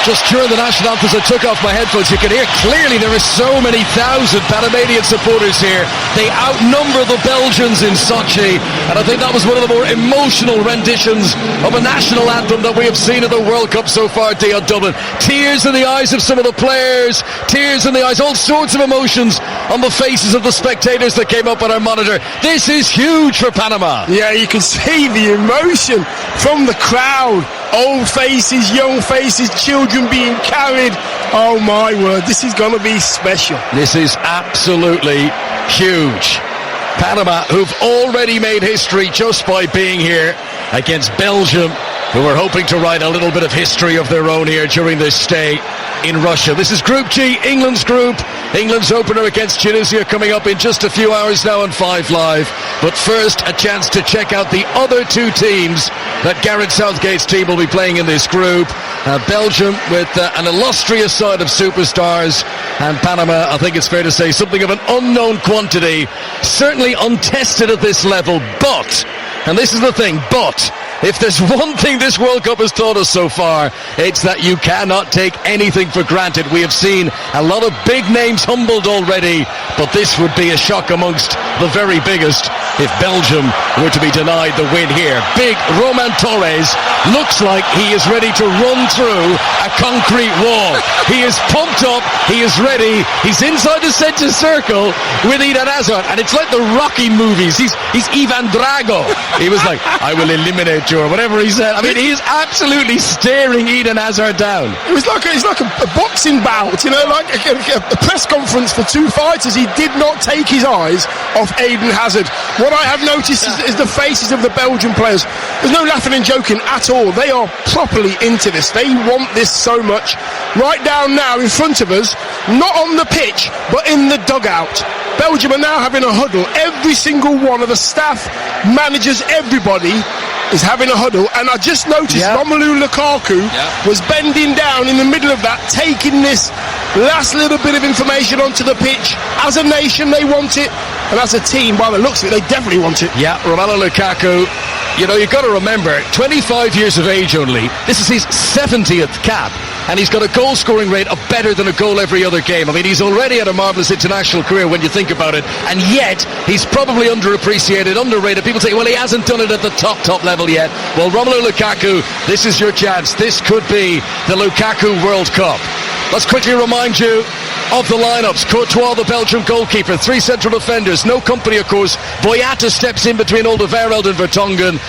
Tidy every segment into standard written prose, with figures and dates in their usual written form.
Just during the national anthems, I took off my headphones. You can hear clearly there are so many thousand Panamanian supporters here. They outnumber the Belgians in Sochi, and I think that was one of the more emotional renditions of a national anthem that we have seen at the World Cup so far, Dion Dublin. Tears in the eyes of some of the players, tears in the eyes, all sorts of emotions on the faces of the spectators that came up on our monitor. This is huge for Panama. Yeah, you can see the emotion from the crowd. Old faces, young faces, children being carried. Oh my word, this is going to be special. This is absolutely huge. Panama, who've already made history just by being here against Belgium, who are hoping to write a little bit of history of their own here during this stay in Russia. This is Group G, England's group. England's opener against Tunisia coming up in just a few hours now on 5 Live. But first, a chance to check out the other two teams that Gareth Southgate's team will be playing in this group. Belgium with an illustrious side of superstars, and Panama, I think it's fair to say, something of an unknown quantity, certainly untested at this level. But, and this is the thing, but if there's one thing this World Cup has taught us so far, it's that you cannot take anything for granted. We have seen a lot of big names humbled already, but this would be a shock amongst the very biggest if Belgium were to be denied the win here. Big Roman Torres looks like he is ready to run through a concrete wall. He is pumped up, he is ready, he's inside the centre circle with Eden Hazard, and it's like the Rocky movies. He's Ivan Drago. He was like, I will eliminate you, or whatever he said. I mean, he is absolutely staring Eden Hazard down. It's like a boxing bout, you know, like a press conference for two fighters. He did not take his eyes off Eden Hazard. What I have noticed is the faces of the Belgian players. There's no laughing and joking at all. They are properly into this. They want this so much. Right down now in front of us, not on the pitch, but in the dugout. Belgium are now having a huddle. Every single one of the staff, managers, everybody is having a huddle, and I just noticed Romelu Lukaku was bending down in the middle of that, taking this last little bit of information onto the pitch. As a nation, they want it, and as a team, by the looks of it, they definitely want it. Yeah, Romelu Lukaku, you know, you've got to remember, 25 years of age only, this is his 70th cap, and he's got a goal-scoring rate of better than a goal every other game. I mean, he's already had a marvellous international career when you think about it, and yet he's probably underappreciated, underrated. People say, well, he hasn't done it at the top level yet. Well, Romelu Lukaku, this is your chance. This could be the Lukaku World Cup. Let's quickly remind you of the lineups. Courtois, the Belgian goalkeeper, 3 central defenders, no company of course. Boyata steps in between Alderweireld and Vertonghen.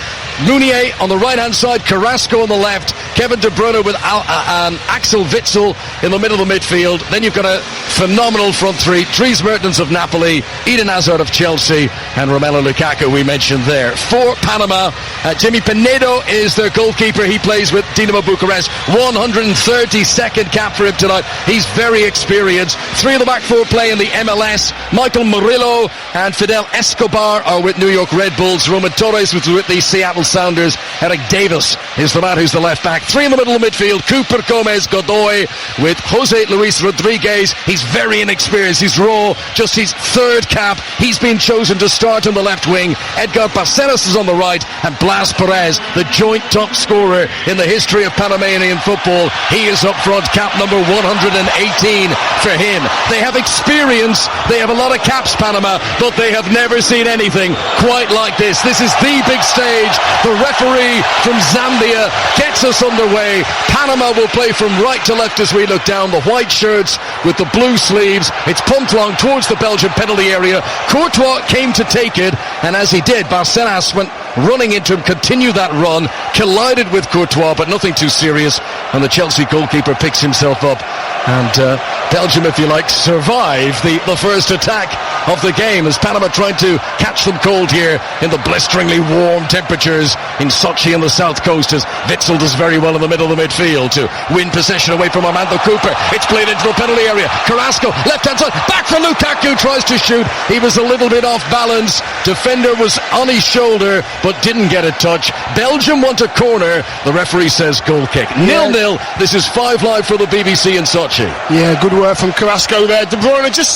Meunier on the right hand side, Carrasco on the left, Kevin De Bruyne with Axel Witsel in the middle of the midfield. Then you've got a phenomenal front three, Dries Mertens of Napoli, Eden Hazard of Chelsea, and Romelu Lukaku we mentioned there. For Panama, Jimmy Penedo is their goalkeeper. He plays with Dinamo Bucharest. 132nd cap for him tonight. He's very experienced. 3 of the back 4 play in the MLS. Michael Murillo and Fidel Escobar are with New York Red Bulls. Roman Torres was with the Seattle Sounders. Eric Davis is the man who's the left back. 3 in the middle of the midfield. Cooper, Gomez, Godoy with Jose Luis Rodriguez. He's very inexperienced. He's raw. Just his 3rd cap. He's been chosen to start on the left wing. Edgar Barcenas is on the right, and Blas Perez, the joint top scorer in the history of Panamanian football. He is up front. Cap number 118 for him. They have experience. They have a lot of caps, Panama, but they have never seen anything quite like this. This is the big stage. The referee from Zambia gets us underway. Panama will play from right to left as we look down. The white shirts with the blue sleeves. It's pumped long towards the Belgian penalty area. Courtois came to take it, and as he did, Barcenas went running into him, continued that run, collided with Courtois, but nothing too serious, and the Chelsea goalkeeper picks himself up, and Belgium, if you like, survive the first attack of the game as Panama tried to catch them cold here in the blisteringly warm temperatures in Sochi on the south coast, as Witsel does very well in the middle of the midfield to win possession away from Armando Cooper. It's played into the penalty area. Carrasco, left hand side, back for Lukaku, tries to shoot. He was a little bit off balance. Defender was on his shoulder but didn't get a touch. Belgium want a corner. The referee says goal kick. 0-0 nil. This is 5 Live for the BBC in Sochi. Yeah, good work from Carrasco there. De Bruyne just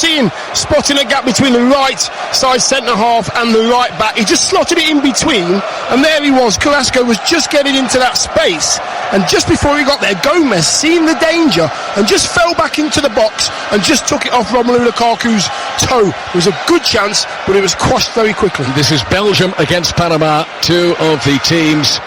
spotting a gap between the right side centre-half and the right back. He just slotted it in between, and there he was. Carrasco was just getting into that space, and just before he got there, Gomez, seeing the danger, and just fell back into the box and just took it off Romelu Lukaku's toe. It was a good chance, but it was quashed very quickly. This is Belgium against Panama, two of the teams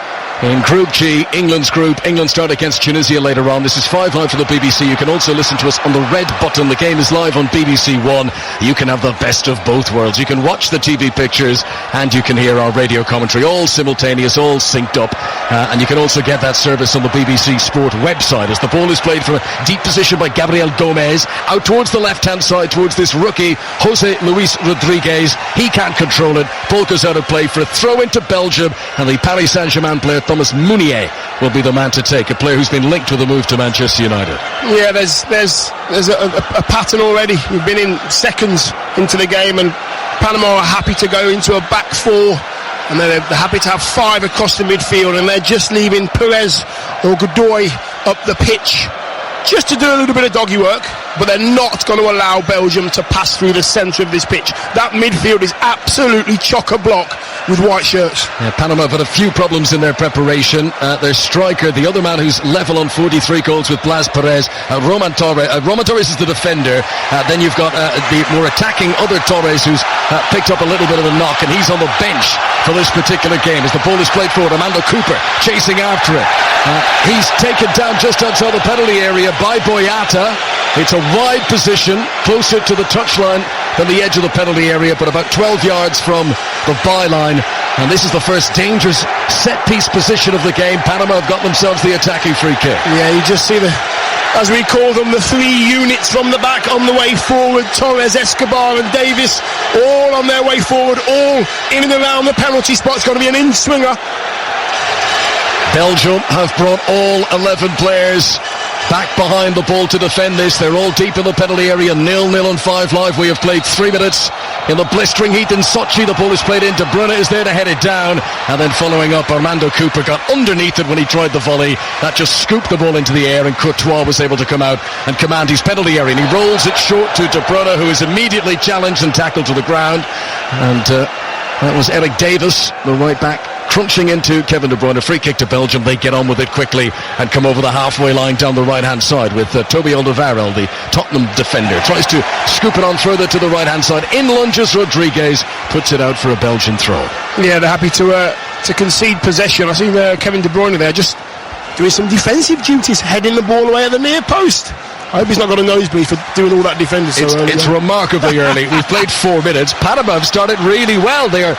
in Group G, England's group. England start against Tunisia later on. This is 5 Live for the BBC. You can also listen to us on the red button. The game is live on BBC One. You can have the best of both worlds. You can watch the TV pictures and you can hear our radio commentary, all simultaneous, all synced up. And you can also get that service on the BBC Sport website as the ball is played from a deep position by Gabriel Gomez out towards the left-hand side, towards this rookie, Jose Luis Rodriguez. He can't control it. Ball goes out of play for a throw into Belgium, and the Paris Saint-Germain player Thomas Meunier will be the man to take, a player who's been linked with a move to Manchester United. Yeah, there's a pattern already. We've been in seconds into the game, and Panama are happy to go into a back four, and they're happy to have 5 across the midfield, and they're just leaving Perez or Godoy up the pitch just to do a little bit of doggy work, but they're not going to allow Belgium to pass through the centre of this pitch. That midfield is absolutely chock-a-block with white shirts. Yeah, Panama have had a few problems in their preparation. Their striker, the other man who's level on 43 goals with Blas Perez, Roman Torres. Roman Torres is the defender. Then you've got the more attacking other Torres, who's picked up a little bit of a knock, and he's on the bench for this particular game as the ball is played forward. Armando Cooper chasing after it. He's taken down just outside the penalty area by Boyata. It's a wide position, closer to the touchline than the edge of the penalty area, but about 12 yards from the byline. And this is the first dangerous set-piece position of the game. Panama have got themselves the attacking free kick. Yeah, you just see as we call them, the 3 units from the back on the way forward. Torres, Escobar and Davis all on their way forward, all in and around the penalty spot. It's going to be an in-swinger. Belgium have brought all 11 players back behind the ball to defend this. They're all deep in the penalty area. 0-0 on 5 Live. We have played 3 minutes in the blistering heat in Sochi. The ball is played in. De Bruyne is there to head it down, and then following up, Armando Cooper got underneath it when he tried the volley. That just scooped the ball into the air, and Courtois was able to come out and command his penalty area, and he rolls it short to De Bruyne, who is immediately challenged and tackled to the ground. And that was Eric Davis, the right back, crunching into Kevin De Bruyne. A free kick to Belgium. They get on with it quickly and come over the halfway line down the right hand side with Toby Alderweireld, the Tottenham defender, tries to scoop it on further to the right hand side. In lunges Rodriguez, puts it out for a Belgian throw. Yeah, they're happy to concede possession. I see Kevin De Bruyne there just doing some defensive duties, heading the ball away at the near post. I hope he's not got a nosebleed for doing all that defending so early. It's remarkably early. We've played 4 minutes. Panama have started really well. They're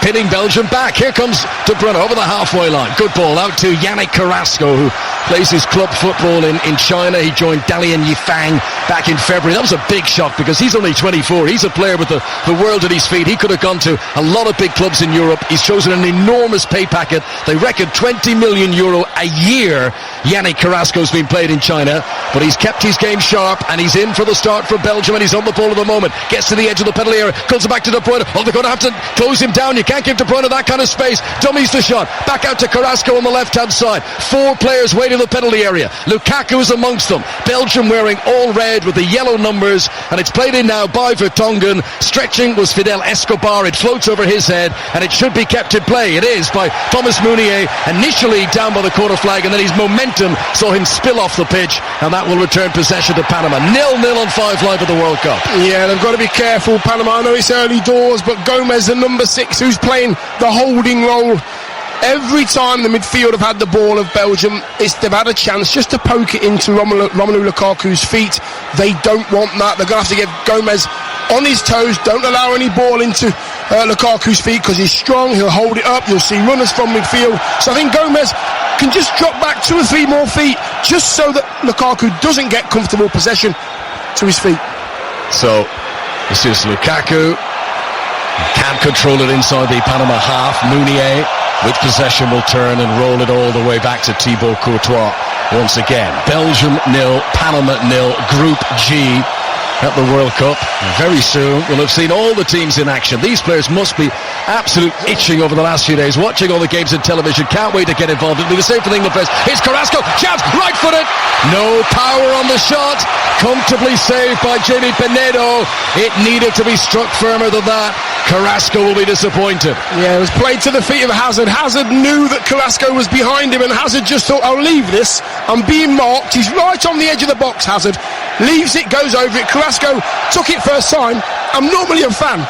pinning Belgium back. Here comes De Bruyne over the halfway line. Good ball out to Yannick Carrasco, who plays his club football in China. He joined Dalian Yifang back in February. That was a big shock because he's only 24. He's a player with the world at his feet. He could have gone to a lot of big clubs in Europe. He's chosen an enormous pay packet. They reckon €20 million a year. Yannick Carrasco's been played in China, but he's kept his game sharp, and he's in for the start for Belgium, and he's on the ball at the moment. Gets to the edge of the penalty area, calls it back to De Bruyne. Oh, they're going to have to close him down. You can't give De Bruyne that kind of space. Dummies the shot. Back out to Carrasco on the left-hand side. 4 players waiting in the penalty area. Lukaku is amongst them. Belgium wearing all red with the yellow numbers, and it's played in now by Vertonghen. Stretching was Fidel Escobar. It floats over his head, and it should be kept in play. It is by Thomas Meunier, initially down by the corner flag, and then his momentum saw him spill off the pitch, and that will return possession to Panama. 0-0 on 5 Live at the World Cup. Yeah, they've got to be careful, Panama. I know it's early doors, but Gomez, the number 6, who's playing the holding role, every time the midfield have had the ball of Belgium, they've had a chance just to poke it into Romelu Lukaku's feet. They don't want that. They're going to have to get Gomez on his toes. Don't allow any ball into Lukaku's feet because he's strong. He'll hold it up. You'll see runners from midfield. So I think Gomez can just drop back 2 or 3 more feet just so that Lukaku doesn't get comfortable possession to his feet. So this is Lukaku. Can't control it inside the Panama half. Meunier with possession will turn and roll it all the way back to Thibaut Courtois once again. Belgium 0, Panama 0, Group G at the World Cup. Very soon we'll have seen all the teams in action. These players must be absolute itching over the last few days, watching all the games on television. Can't wait to get involved. It'll be the same for the England players. Here's Carrasco, chance, right flat-footed. No power on the shot. Comfortably saved by Jamie Penedo. It needed to be struck firmer than that. Carrasco will be disappointed. Yeah, it was played to the feet of Hazard. Hazard knew that Carrasco was behind him, and Hazard just thought, I'll leave this. I'm being marked. He's right on the edge of the box, Hazard. Leaves it, goes over it. Carrasco took it first time. I'm normally a fan.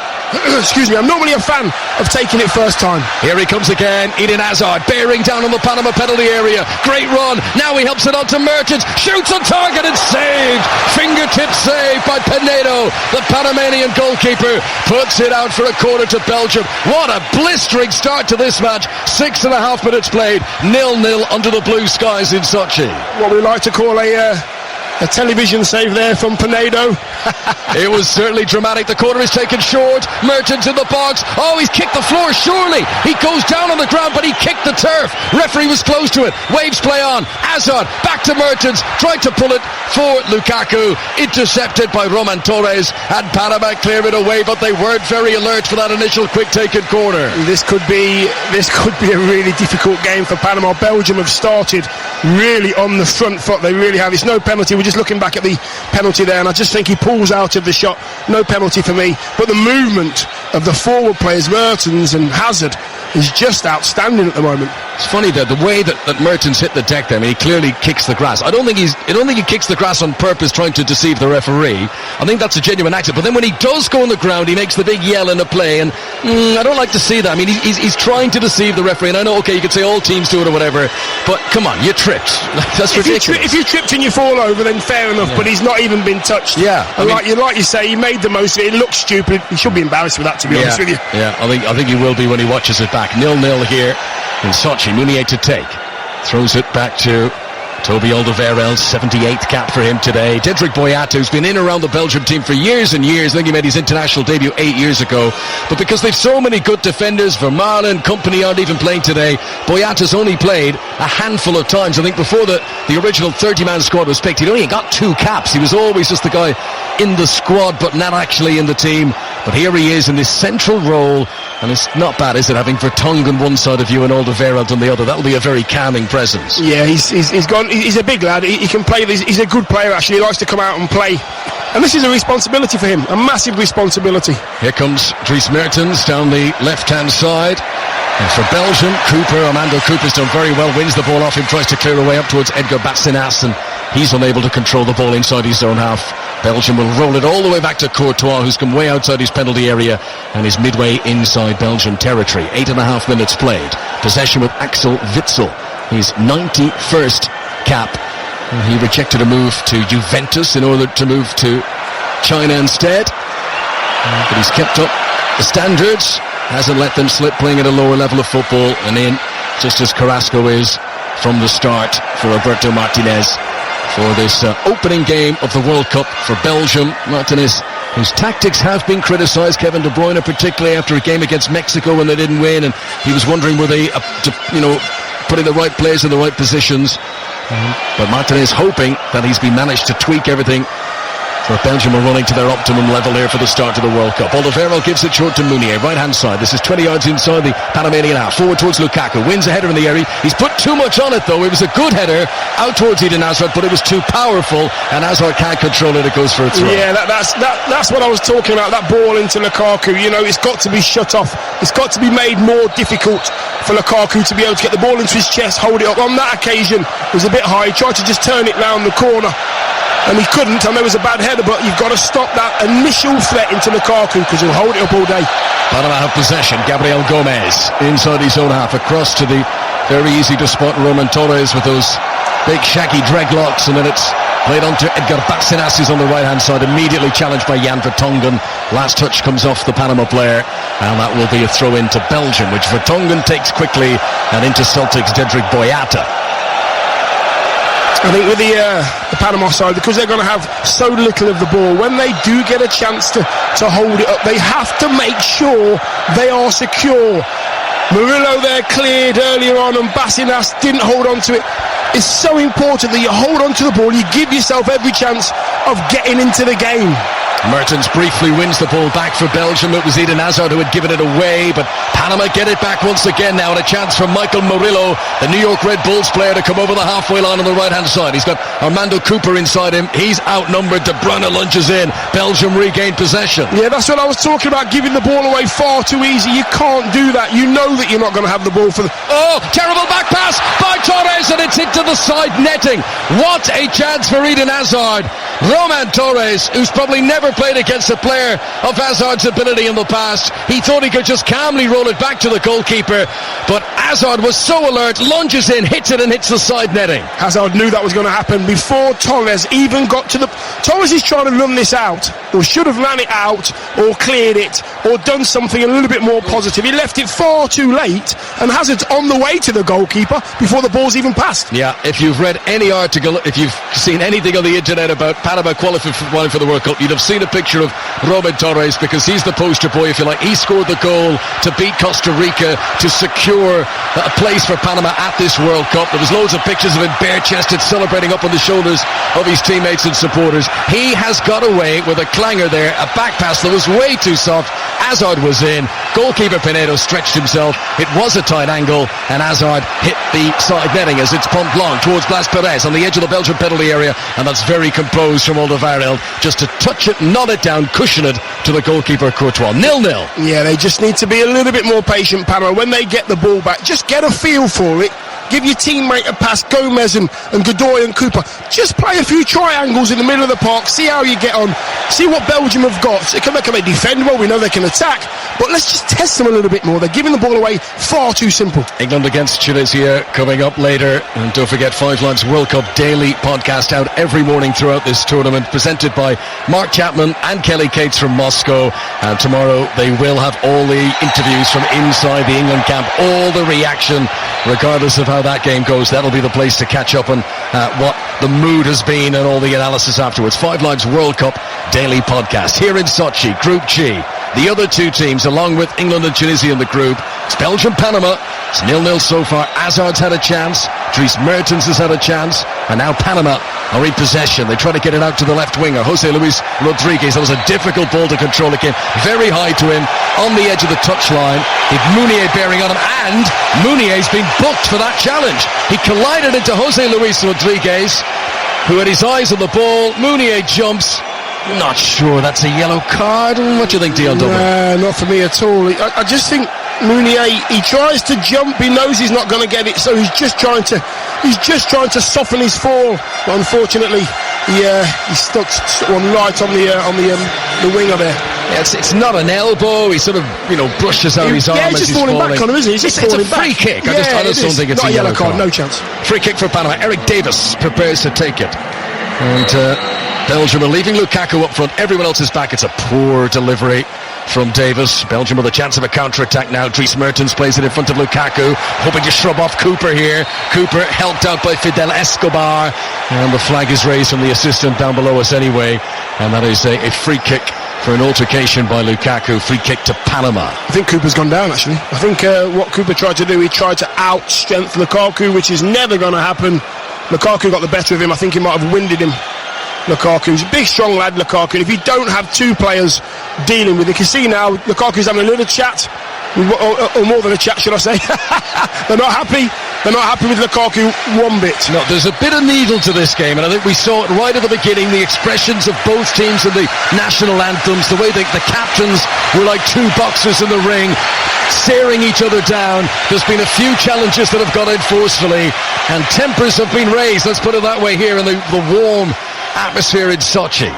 Excuse me, I'm normally a fan of taking it first time. Here he comes again, Eden Hazard, bearing down on the Panama penalty area. Great run, now he helps it on to Mertens, shoots on target and saved. Fingertip save by Penedo. The Panamanian goalkeeper puts it out for a corner to Belgium. What a blistering start to this match. 6.5 minutes played, 0-0 under the blue skies in Sochi. What we like to call a television save there from Penedo. It was certainly dramatic. The corner is taken short. Mertens in the box. Oh, he's kicked the floor, surely. He goes down on the ground, but he kicked the turf. Referee was close to it. Waves play on. Hazard back to Mertens. Tried to pull it for Lukaku. Intercepted by Roman Torres. And Panama clear it away, but they weren't very alert for that initial quick taken corner. This could be a really difficult game for Panama. Belgium have started really on the front foot. They really have. It's no penalty. We're just looking back at the penalty there, and I just think he pulls out of the shot. No penalty for me. But the movement of the forward players, Mertens and Hazard, is just outstanding at the moment. It's funny that the way that Mertens hit the deck there, I mean, he clearly kicks the grass. I don't think he kicks the grass on purpose trying to deceive the referee. I think that's a genuine accident. But then when he does go on the ground, he makes the big yell in the play, and I don't like to see that. I mean, he's trying to deceive the referee, and I know, okay, you could say all teams do it or whatever, but come on, you tripped. That's ridiculous. If you tripped and you fall over, then fair enough, but he's not even been touched. Yeah. And like you say, he made the most of it. It looks stupid. He should be embarrassed with that, to be honest with you. Yeah, I think he will be when he watches it back. 0-0 here in Sochi. Meunier to take. Throws it back to Toby Alderweireld, 78th cap for him today. Dedrick Boyata, who's been in and around the Belgium team for years and years. I think he made his international debut 8 years ago. But because they've so many good defenders, Vermaelen and company aren't even playing today, Boyata's only played a handful of times. I think before the original 30-man squad was picked, he'd only got 2 caps. He was always just the guy in the squad, but not actually in the team. But here he is in this central role, and it's not bad, is it, having Vertonghen one side of you and Alderweireld on the other? That'll be a very calming presence. Yeah, he's gone. He's a big lad. He can play. He's a good player, actually. He likes to come out and play. And this is a responsibility for him, a massive responsibility. Here comes Dries Mertens down the left-hand side. And for Belgium, Armando Cooper's done very well, wins the ball off him, tries to clear away up towards Edgar Bassinas, and he's unable to control the ball inside his own half. Belgium will roll it all the way back to Courtois, who's come way outside his penalty area and is midway inside Belgian territory. 8.5 minutes played. Possession with Axel Witsel, his 91st cap. And he rejected a move to Juventus in order to move to China instead. But he's kept up the standards, hasn't let them slip, playing at a lower level of football, and in just as Carrasco is from the start for Roberto Martinez for this opening game of the World Cup for Belgium. Martinez, whose tactics have been criticised, Kevin De Bruyne particularly after a game against Mexico when they didn't win, and he was wondering were they putting the right players in the right positions. But Martinez hoping that he's been managed to tweak everything. So Belgium are running to their optimum level here for the start of the World Cup. Alderweireld gives it short to Meunier, right-hand side. This is 20 yards inside the Panamanian half. Forward towards Lukaku. Wins a header in the area. He's put too much on it, though. It was a good header out towards Eden Hazard, but it was too powerful, and Hazard can't control it. It goes for a throw. Yeah, that's what I was talking about, that ball into Lukaku. You know, it's got to be shut off. It's got to be made more difficult for Lukaku to be able to get the ball into his chest, hold it up. On that occasion, it was a bit high. He tried to just turn it round the corner, and he couldn't. I know it was a bad header, but you've got to stop that initial threat into Lukaku, because he'll hold it up all day. Panama have possession. Gabriel Gomez inside his own half, across to the very easy to spot Roman Torres with those big shaggy dreadlocks, and then it's played on to Edgar Bassinas, who's on the right hand side, immediately challenged by Jan Vertonghen. Last touch comes off the Panama player, and that will be a throw in to Belgium, which Vertonghen takes quickly, and into Celtic's Dedrick Boyata. I think with the Panama side, because they're going to have so little of the ball, when they do get a chance to hold it up, they have to make sure they are secure. Murillo there cleared earlier on, and Bassinas didn't hold on to it. It's so important that you hold on to the ball, you give yourself every chance of getting into the game. Mertens briefly wins the ball back for Belgium. It was Eden Hazard who had given it away, but Panama get it back once again now, and a chance for Michael Murillo, the New York Red Bulls player, to come over the halfway line on the right-hand side. He's got Armando Cooper inside him. He's outnumbered. De Bruyne lunges in. Belgium regained possession. Yeah, that's what I was talking about, giving the ball away far too easy. You can't do that. You know that you're not going to have the ball for the... Oh, terrible back pass by Torres, and it's into the side netting. What a chance for Eden Hazard. Roman Torres, who's probably never played against a player of Hazard's ability in the past. He thought he could just calmly roll it back to the goalkeeper, but Hazard was so alert, lunges in, hits it, and hits the side netting. Hazard knew that was going to happen before Torres even got to the... Torres is trying to run this out, or should have ran it out, or cleared it, or done something a little bit more positive. He left it far too late, and Hazard's on the way to the goalkeeper before the ball's even passed. Yeah, if you've read any article, if you've seen anything on the internet about Panama qualifying for the World Cup, you'd have seen a picture of Roman Torres, because he's the poster boy, if you like. He scored the goal to beat Costa Rica to secure a place for Panama at this World Cup. There was loads of pictures of him bare-chested, celebrating up on the shoulders of his teammates and supporters. He has got away with a clanger there, a back pass that was way too soft. Hazard was in. Goalkeeper Pinedo stretched himself. It was a tight angle, and Hazard hit the side netting as it's pumped long towards Blas Perez on the edge of the Belgian penalty area, and that's very composed from Alderweireld, just to touch it, nod it down, cushion it to the goalkeeper Courtois. 0-0. Yeah, they just need to be a little bit more patient, Panama. When they get the ball back, just get a feel for it. Give your teammate a pass, Gomez and Godoy and Cooper. Just play a few triangles in the middle of the park, see how you get on, see what Belgium have got. Can they defend well? We know they can attack, but let's just test them a little bit more. They're giving the ball away far too simple. England against Tunisia coming up later, and don't forget 5 Line's World Cup daily podcast out every morning throughout this tournament, presented by Mark Chapman and Kelly Cates from Moscow. And tomorrow they will have all the interviews from inside the England camp, all the reaction, regardless of how that game goes. That'll be the place to catch up on what the mood has been and all the analysis afterwards. 5 Line's World Cup daily podcast here in Sochi, Group G. The other two teams, along with England and Tunisia in the group, it's Belgium-Panama. It's 0-0 so far. Hazard's had a chance. Dries Mertens has had a chance. And now Panama are in possession. They try to get it out to the left winger, Jose Luis Rodriguez. That was a difficult ball to control. It came very high to him on the edge of the touchline. With Mounier bearing on him, and Mounier's been booked for that challenge. He collided into Jose Luis Rodriguez, who had his eyes on the ball. Mounier jumps. Not sure that's a yellow card. What do you think, Dion Dublin? Nah, not for me at all. I just think Mounier, he tries to jump, he knows he's not going to get it, so he's just trying to soften his fall. But unfortunately, he stuck one right on the winger there. Yeah, it's not an elbow. He sort of brushes out his arm as he's falling. Back on him, isn't he? It's a free kick. I just don't think it's not a yellow card. No chance. Free kick for Panama. Eric Davis prepares to take it, and Belgium are leaving Lukaku up front. Everyone else is back. It's a poor delivery from Davis. Belgium with a chance of a counter-attack now. Dries Mertens plays it in front of Lukaku, hoping to shrub off Cooper here. Cooper helped out by Fidel Escobar, and the flag is raised from the assistant down below us anyway, and that is a free kick for an altercation by Lukaku. Free kick to Panama. I think Cooper's gone down, actually. I think what Cooper tried to do, he tried to out-strength Lukaku, which is never going to happen. Lukaku got the better of him. I think he might have winded him. Lukaku's a big, strong lad, Lukaku. And if you don't have two players dealing with it, you can see now Lukaku's having a little chat, or more than a chat, should I say. They're not happy. They're not happy with Lukaku one bit. No, there's a bit of needle to this game, and I think we saw it right at the beginning, the expressions of both teams in the national anthems, the way the captains were like two boxers in the ring, staring each other down. There's been a few challenges that have gone in forcefully, and tempers have been raised, let's put it that way, here in the warm atmosphere in Sochi.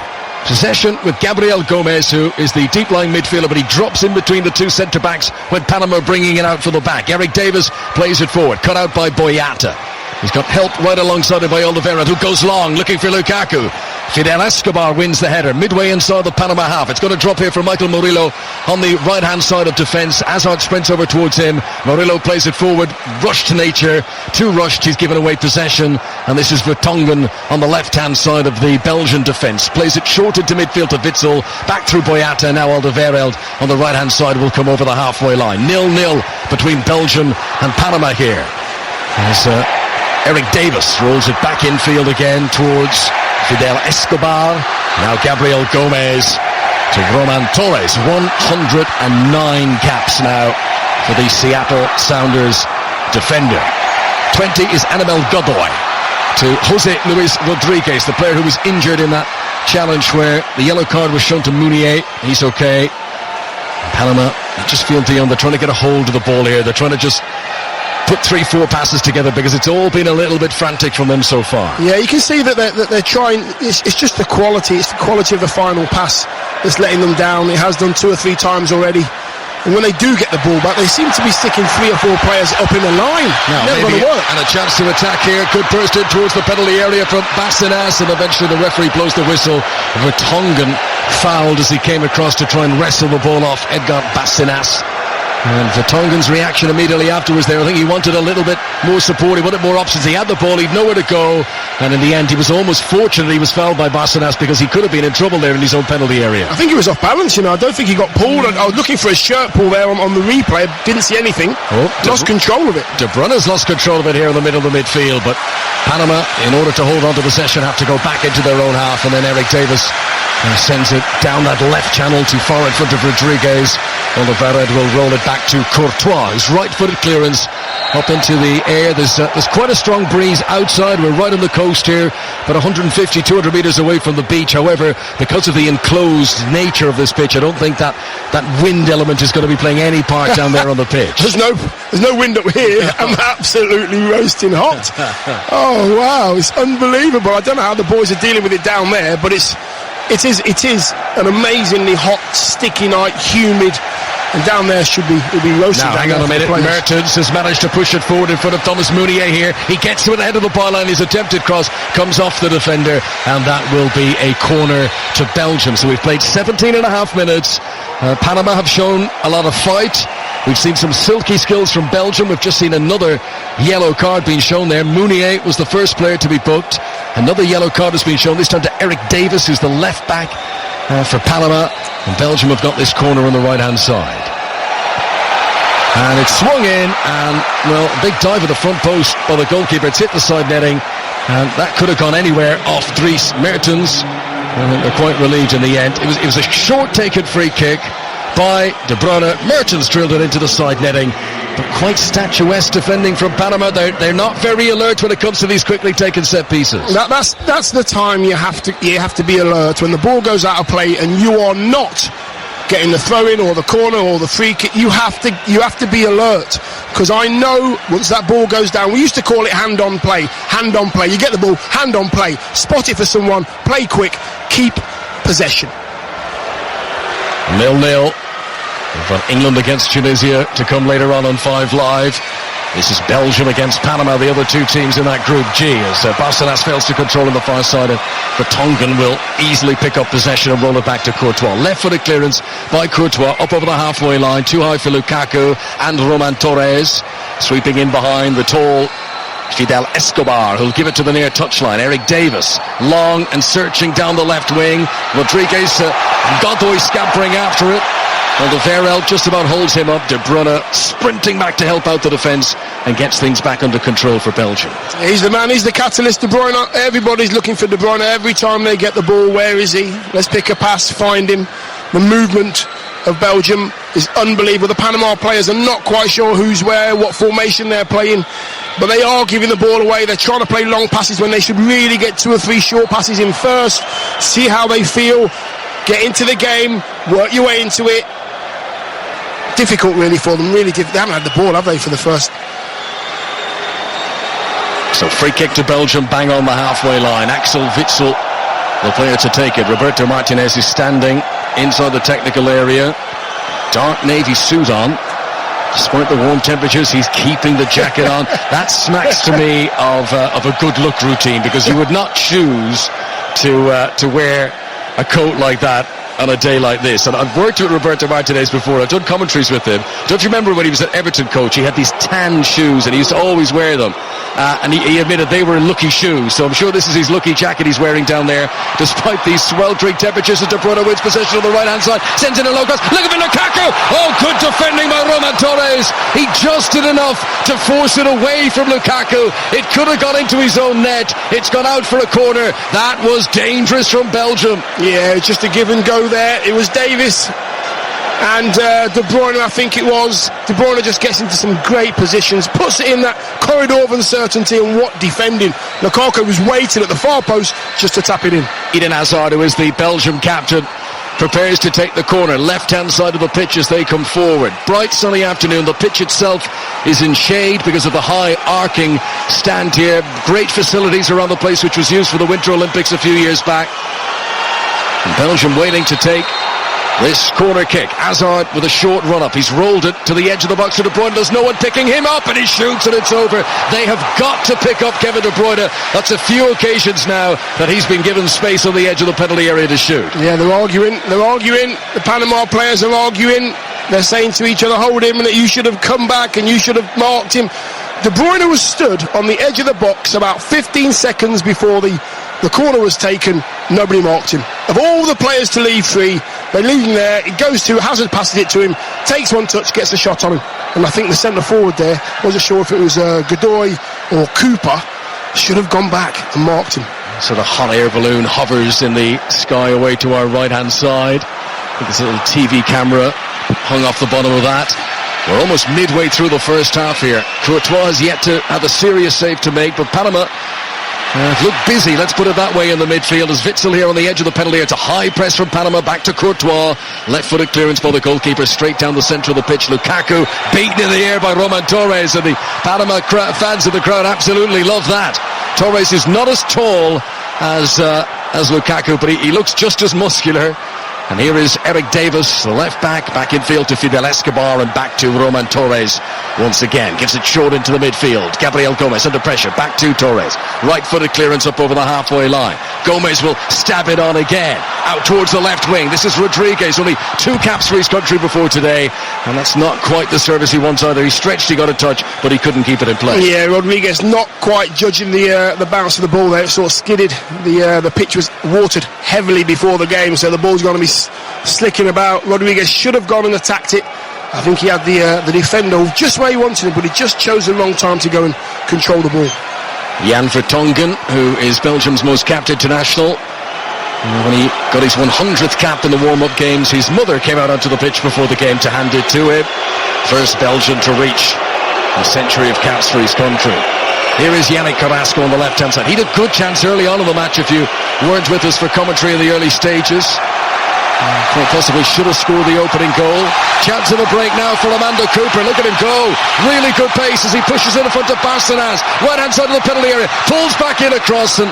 Possession with Gabriel Gomez, who is the deep-lying midfielder, but he drops in between the two centre-backs when Panama are bringing it out for the back. Eric Davis plays it forward, cut out by Boyata. He's got help right alongside him by Alderweireld, who goes long, looking for Lukaku. Fidel Escobar wins the header, midway inside the Panama half. It's going to drop here for Michael Murillo on the right-hand side of defence. Hazard sprints over towards him. Murillo plays it forward, rushed to nature. Too rushed, he's given away possession. And this is Vertonghen on the left-hand side of the Belgian defence. Plays it short into midfield to Witsel, back through Boyata. Now Alderweireld on the right-hand side will come over the halfway line. 0-0 between Belgium and Panama here. As Eric Davis rolls it back infield again towards Fidel Escobar. Now Gabriel Gomez to Roman Torres. 109 caps now for the Seattle Sounders defender. 20 is Anibal Godoy to Jose Luis Rodriguez, the player who was injured in that challenge where the yellow card was shown to Meunier. He's okay. Panama, you just feel, Dion, they're trying to get a hold of the ball here. They're trying to just put 3-4 passes together because it's all been a little bit frantic from them so far. Yeah, you can see that they're trying. It's just the quality. It's the quality of the final pass that's letting them down. It has done 2 or 3 times already. And when they do get the ball back, they seem to be sticking 3 or 4 players up in a line. Now, never going to work. And a chance to attack here. Could burst in towards the penalty area from Basinas, and eventually the referee blows the whistle. Vertonghen fouled as he came across to try and wrestle the ball off Edgar Basinas. And Vertonghen's reaction immediately afterwards there, I think he wanted a little bit more support, he wanted more options. He had the ball, he'd nowhere to go, and in the end he was almost fortunate he was fouled by Basinas because he could have been in trouble there in his own penalty area. I think he was off balance, I don't think he got pulled. I was looking for his shirt pull there on the replay, didn't see anything. Lost control of it. De Bruyne's lost control of it here in the middle of the midfield, but Panama, in order to hold on to possession, have to go back into their own half, and then Eric Davis sends it down that left channel too far in front of Rodriguez. Olivared will roll it back to Courtois. His right-footed clearance up into the air. There's quite a strong breeze outside. We're right on the coast here, but 150, 200 metres away from the beach. However, because of the enclosed nature of this pitch, I don't think that wind element is going to be playing any part down there on the pitch. There's no wind up here. I'm absolutely roasting hot. Oh, wow. It's unbelievable. I don't know how the boys are dealing with it down there, but it is an amazingly hot, sticky night, humid, and down there it'll be roasting. Now, hang on a minute. Mertens has managed to push it forward in front of Thomas Meunier here. He gets to it ahead of the byline. His attempted cross comes off the defender, and that will be a corner to Belgium. So we've played 17 and a half minutes. Panama have shown a lot of fight. We've seen some silky skills from Belgium. We've just seen another yellow card being shown there. Meunier was the first player to be booked. Another yellow card has been shown, this time to Eric Davis, who's the left back for Panama. And Belgium have got this corner on the right-hand side. And it's swung in, and, well, a big dive at the front post by the goalkeeper. It's hit the side netting, and that could have gone anywhere off Dries Mertens. I think they're quite relieved in the end. It was a short-taken free kick by De Bruyne. Mertens drilled it into the side netting, but quite statuesque defending from Panama. They're not very alert when it comes to these quickly taken set pieces. That's the time you have to be alert. When the ball goes out of play and you are not getting the throw in or the corner or the free kick, you have to be alert, because I know once that ball goes down, we used to call it hand on play. You get the ball, hand on play, spot it for someone, play quick, keep possession. 0-0. We've got England against Tunisia to come later on 5 Live. This is Belgium against Panama, the other two teams in that Group G, as Basinas fails to control on the far side, and Vertonghen will easily pick up possession and roll it back to Courtois. Left-footed clearance by Courtois, up over the halfway line, too high for Lukaku and Roman Torres. Sweeping in behind the tall Fidel Escobar, who'll give it to the near touchline. Eric Davis, long and searching down the left wing. Rodriguez, Godoy scampering after it. Alderweireld just about holds him up. De Bruyne sprinting back to help out the defence and gets things back under control for Belgium. He's the man, he's the catalyst, De Bruyne. Everybody's looking for De Bruyne every time they get the ball. Where is he? Let's pick a pass, find him. The movement of Belgium is unbelievable. The Panama players are not quite sure who's where, what formation they're playing, but they are giving the ball away. They're trying to play long passes when they should really get 2 or 3 short passes in first, see how they feel, get into the game, work your way into it. Difficult really for them, really difficult. They haven't had the ball, have they, for the first? So free kick to Belgium, bang on the halfway line. Axel Witsel, the player to take it. Roberto Martinez is standing inside the technical area. Dark navy suit on. Despite the warm temperatures, he's keeping the jacket on. That smacks to me of a good look routine, because you would not choose to wear a coat like that on a day like this. And I've worked with Roberto Martinez before. I've done commentaries with him. Don't you remember when he was at Everton coach? He had these tan shoes and he used to always wear them. And he admitted they were lucky shoes. So I'm sure this is his lucky jacket he's wearing down there, despite these sweltering temperatures. As De Bruyne wins possession on the right-hand side, sends in a low cross. Look at Lukaku! Oh, good defending by Roman Torres. He just did enough to force it away from Lukaku. It could have gone into his own net. It's gone out for a corner. That was dangerous from Belgium. Yeah, it's just a give and go there. It was Davis and De Bruyne, I think it was. De Bruyne just gets into some great positions, puts it in that corridor of uncertainty, and what defending. Lukaku was waiting at the far post just to tap it in. Eden Hazard, who is the Belgium captain, prepares to take the corner, left-hand side of the pitch as they come forward. Bright sunny afternoon. The pitch itself is in shade because of the high arcing stand here. Great facilities around the place, which was used for the Winter Olympics a few years back. And Belgium waiting to take this corner kick. Hazard with a short run-up. He's rolled it to the edge of the box for De Bruyne. There's no one picking him up, and he shoots, and it's over. They have got to pick up Kevin De Bruyne. That's a few occasions now that he's been given space on the edge of the penalty area to shoot. Yeah, they're arguing. The Panama players are arguing. They're saying to each other, hold him, and that you should have come back and you should have marked him. De Bruyne was stood on the edge of the box about 15 seconds before the corner was taken. Nobody marked him. Of all the players to leave free, they leave him there. It goes to Hazard, passes it to him, takes one touch, gets a shot on him. And I think the centre forward there, wasn't sure if it was Godoy or Cooper, should have gone back and marked him. So the hot air balloon hovers in the sky away to our right hand side. There's a little TV camera hung off the bottom of that. We're almost midway through the first half here. Courtois has yet to have a serious save to make, but Panama look busy, let's put it that way, in the midfield. As Witsel here on the edge of the penalty area. It's a high press from Panama, back to Courtois. Left-footed clearance by the goalkeeper, straight down the centre of the pitch. Lukaku beaten in the air by Roman Torres, and the Panama fans of the crowd absolutely love that. Torres is not as tall as Lukaku, but he looks just as muscular. And here is Eric Davis, the left back in field to Fidel Escobar, and back to Roman Torres once again. Gives it short into the midfield. Gabriel Gomez under pressure, back to Torres. Right-footed clearance up over the halfway line. Gomez will stab it on again, out towards the left wing. This is Rodriguez, only 2 caps for his country before today, and that's not quite the service he wants either. He stretched, he got a touch, but he couldn't keep it in play. Yeah, Rodriguez not quite judging the bounce of the ball there. It sort of skidded. The pitch was watered heavily before the game, so the ball's going to be slicking about. Rodriguez should have gone and attacked it. I think he had the defender just where he wanted him, but he just chose the wrong time to go and control the ball. Jan Vertonghen, who is Belgium's most capped international. When he got his 100th cap in the warm-up games, his mother came out onto the pitch before the game to hand it to him. First Belgian to reach a century of caps for his country. Here is Yannick Carrasco on the left-hand side. He had a good chance early on in the match, if you weren't with us for commentary in the early stages. Possibly should have scored the opening goal. Chance of a break now for Armando Cooper. Look at him go. Really good pace as he pushes in front of Bárcenas. Right-hand side of the penalty area. Pulls back in across, and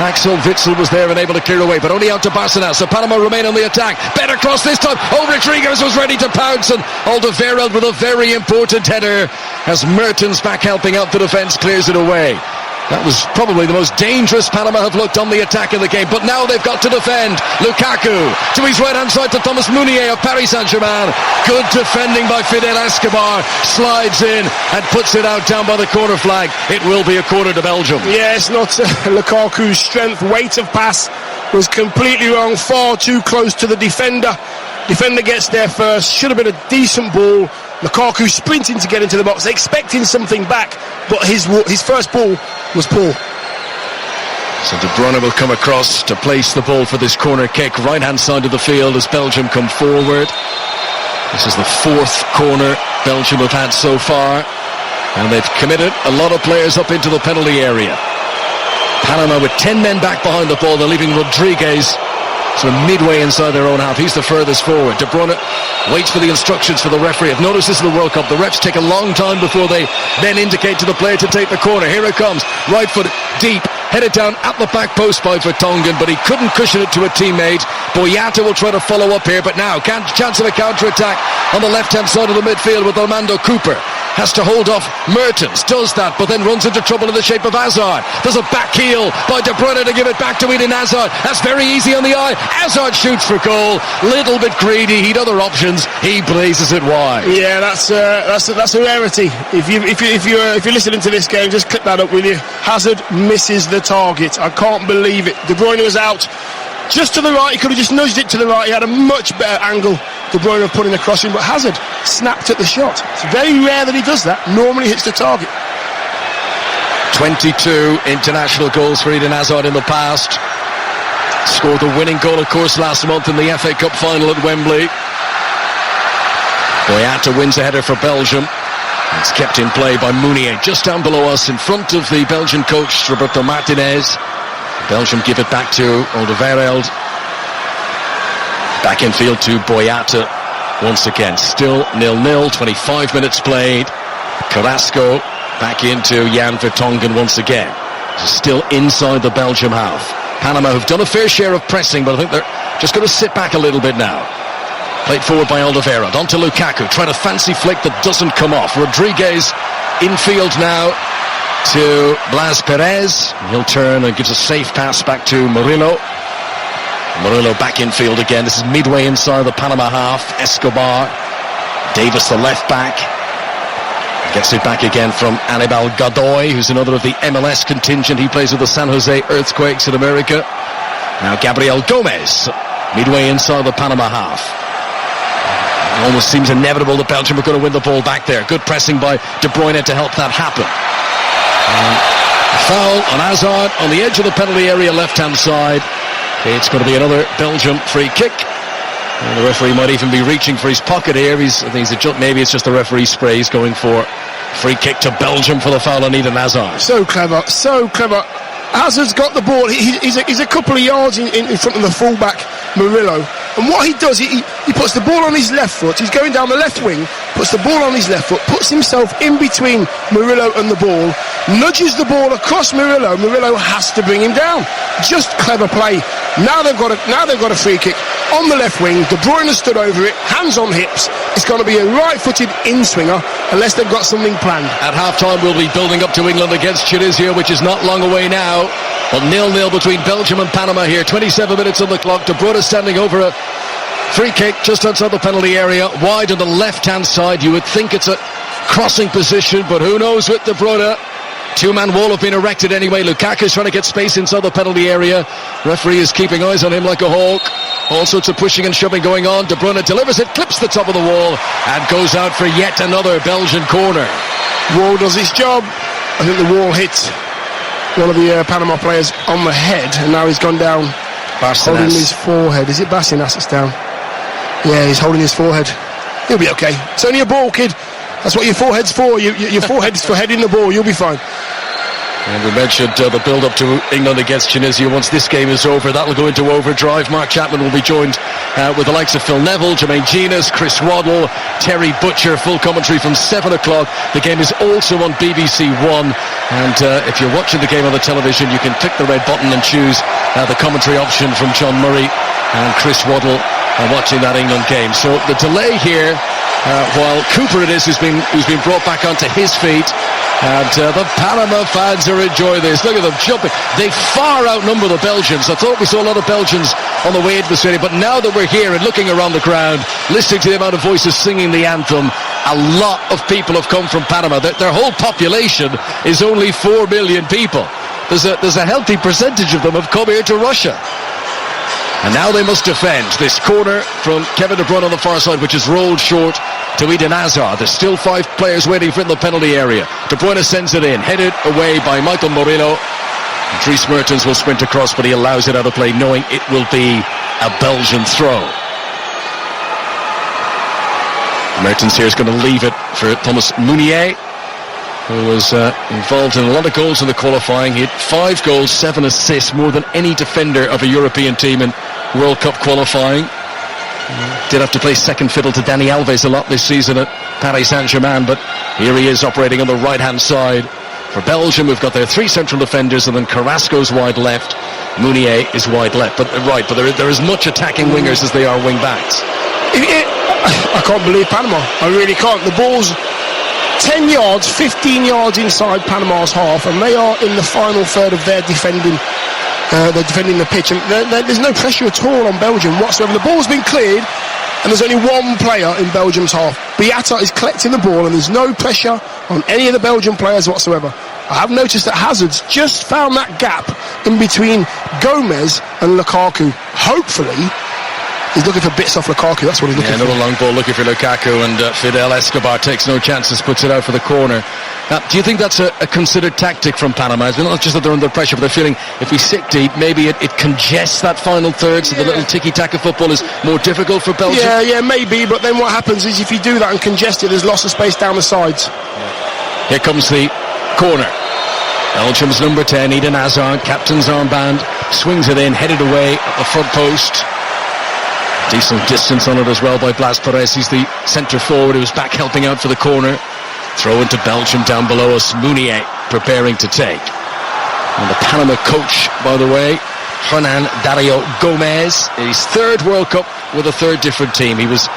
Axel Witsel was there and able to clear away, but only out to Bárcenas. So Panama remain on the attack. Better cross this time. Rodriguez was ready to pounce, and Alderweireld with a very important header as Mertens, back helping out the defence, clears it away. That was probably the most dangerous Panama have looked on the attack in the game, but now they've got to defend. Lukaku to his right-hand side to Thomas Meunier of Paris Saint-Germain. Good defending by Fidel Escobar. Slides in and puts it out down by the corner flag. It will be a corner to Belgium. Yeah, it's not Lukaku's strength. Weight of pass was completely wrong. Far too close to the defender. Defender gets there first. Should have been a decent ball. Lukaku sprinting to get into the box, expecting something back, but his first ball was poor. So De Bruyne will come across to place the ball for this corner kick, right-hand side of the field as Belgium come forward. This is the 4th corner Belgium have had so far, and they've committed a lot of players up into the penalty area. Panama with 10 men back behind the ball. They're leaving Rodriguez sort of midway inside their own half. He's the furthest forward. De Bruyne waits for the instructions for the referee. I've noticed this in the World Cup. The refs take a long time before they then indicate to the player to take the corner. Here it comes. Right foot deep. Headed down at the back post by Vertonghen, but he couldn't cushion it to a teammate. Boyata will try to follow up here, but now chance of a counter-attack on the left-hand side of the midfield with Armando Cooper. Has to hold off Mertens, does that, but then runs into trouble in the shape of Hazard. There's a back heel by De Bruyne to give it back to Eden Hazard. That's very easy on the eye. Hazard shoots for goal. Little bit greedy. He'd other options. He blazes it wide. Yeah, that's a rarity. If you're listening to this game, just click that up, will you? Hazard misses the target. I can't believe it. De Bruyne was out just to the right. He could have just nudged it to the right. He had a much better angle, De Bruyne, of putting the cross in, but Hazard snapped at the shot. It's very rare that he does that. Normally hits the target. 22 international goals for Eden Hazard in the past. Scored the winning goal, of course, last month in the FA Cup final at Wembley. Boyata wins a header for Belgium. It's kept in play by Mounier, just down below us, in front of the Belgian coach, Roberto Martinez. Belgium give it back to Alderweireld. Back in field to Boyata once again. Still 0-0, 25 minutes played. Carrasco back into Jan Vertonghen once again. Still inside the Belgium half. Panama have done a fair share of pressing, but I think they're just going to sit back a little bit now. Played forward by Alderweireld, onto Lukaku, trying a fancy flick that doesn't come off. Rodriguez infield now to Blas Perez. He'll turn and gives a safe pass back to Murillo. Murillo back infield again. This is midway inside the Panama half. Escobar, Davis the left back. Gets it back again from Anibal Godoy, who's another of the MLS contingent. He plays with the San Jose Earthquakes in America. Now Gabriel Gomez, midway inside the Panama half. It almost seems inevitable that Belgium are going to win the ball back there. Good pressing by De Bruyne to help that happen. Foul on Hazard on the edge of the penalty area, left-hand side. It's going to be another Belgium free kick. And the referee might even be reaching for his pocket here. Maybe it's just the referee spray. He's going for free kick to Belgium for the foul on Eden Hazard. So clever, so clever. Hazard's got the ball. He's a couple of yards in front of the fullback, Murillo. And what he does, he puts the ball on his left foot. He's going down the left wing, puts the ball on his left foot, puts himself in between Murillo and the ball, nudges the ball across Murillo. Murillo has to bring him down. Just clever play. Now they've got a free kick on the left wing. De Bruyne stood over it, hands on hips. It's going to be a right-footed in-swinger unless they've got something planned. At half-time, we'll be building up to England against Tunisia, which is not long away now. But 0-0 between Belgium and Panama here. 27 minutes on the clock. De Bruyne standing over a free kick just outside the penalty area, wide on the left-hand side. You would think it's a crossing position, but who knows with De Bruyne. Two-man wall have been erected anyway. Lukaku's trying to get space inside the penalty area. Referee is keeping eyes on him like a hawk. All sorts of pushing and shoving going on. De Bruyne delivers it, clips the top of the wall, and goes out for yet another Belgian corner. Wall does its job. I think the wall hit one of the Panama players on the head, and now he's gone down, holding his forehead. Is it Basinas that's down? Yeah, he's holding his forehead. He'll be okay. It's only a ball, kid. That's what your forehead's for. Your forehead's for heading the ball. You'll be fine. And we mentioned the build-up to England against Tunisia. Once this game is over, that'll go into overdrive. Mark Chapman will be joined with the likes of Phil Neville, Jermaine Jenas, Chris Waddle, Terry Butcher. Full commentary from 7 o'clock. The game is also on BBC One. And if you're watching the game on the television, you can click the red button and choose the commentary option from John Murray and Chris Waddle watching that England game. So the delay here, while Cooper it is who's been brought back onto his feet. And the Panama fans are enjoying this. Look at them jumping. They far outnumber the Belgians. I thought we saw a lot of Belgians on the way into the stadium, but now that we're here and looking around the ground, listening to the amount of voices singing the anthem, a lot of people have come from Panama. Their whole population is only 4 million people. There's a healthy percentage of them have come here to Russia. And now they must defend this corner from Kevin De Bruyne on the far side, which is rolled short to Eden Hazard. There's still 5 players waiting for it in the penalty area. De Bruyne sends it in, headed away by Michael Murillo. Dries Mertens will sprint across, but he allows it out of play, knowing it will be a Belgian throw. Mertens here is going to leave it for Thomas Mounier, who was involved in a lot of goals in the qualifying. He had 5 goals, 7 assists, more than any defender of a European team in World Cup qualifying. Did have to play second fiddle to Dani Alves a lot this season at Paris Saint-Germain, but here he is operating on the right-hand side. For Belgium, we've got their 3 central defenders, and then Carrasco's wide left, Mounier is wide left. But they're as much attacking wingers as they are wing-backs. I can't believe Panama. I really can't. The ball's 10 yards, 15 yards inside Panama's half, and they are in the final third of their defending. They're defending the pitch, and there's no pressure at all on Belgium whatsoever. The ball's been cleared, and there's only 1 player in Belgium's half. Boyata is collecting the ball, and there's no pressure on any of the Belgian players whatsoever. I have noticed that Hazard's just found that gap in between Gomez and Lukaku. Hopefully, He's looking for bits off Lukaku. That's what he's looking for. Another long ball looking for Lukaku, and Fidel Escobar takes no chances, puts it out for the corner. Now, do you think that's a considered tactic from Panama? It's not just that they're under pressure, but they're feeling if we sit deep, maybe it congests that final third, so the little tiki-taka football is more difficult for Belgium? Yeah, maybe, but then what happens is if you do that and congest it, there's lots of space down the sides. Here comes the corner. Belgium's number 10, Eden Hazard, captain's armband, swings it in, headed away at the front post. Decent distance on it as well by Blas Perez. He's the centre forward who was back helping out for the corner. Throw into Belgium down below us. Mounier preparing to take. And the Panama coach, by the way, Hernan Dario Gomez, his third World Cup with a third different team. He was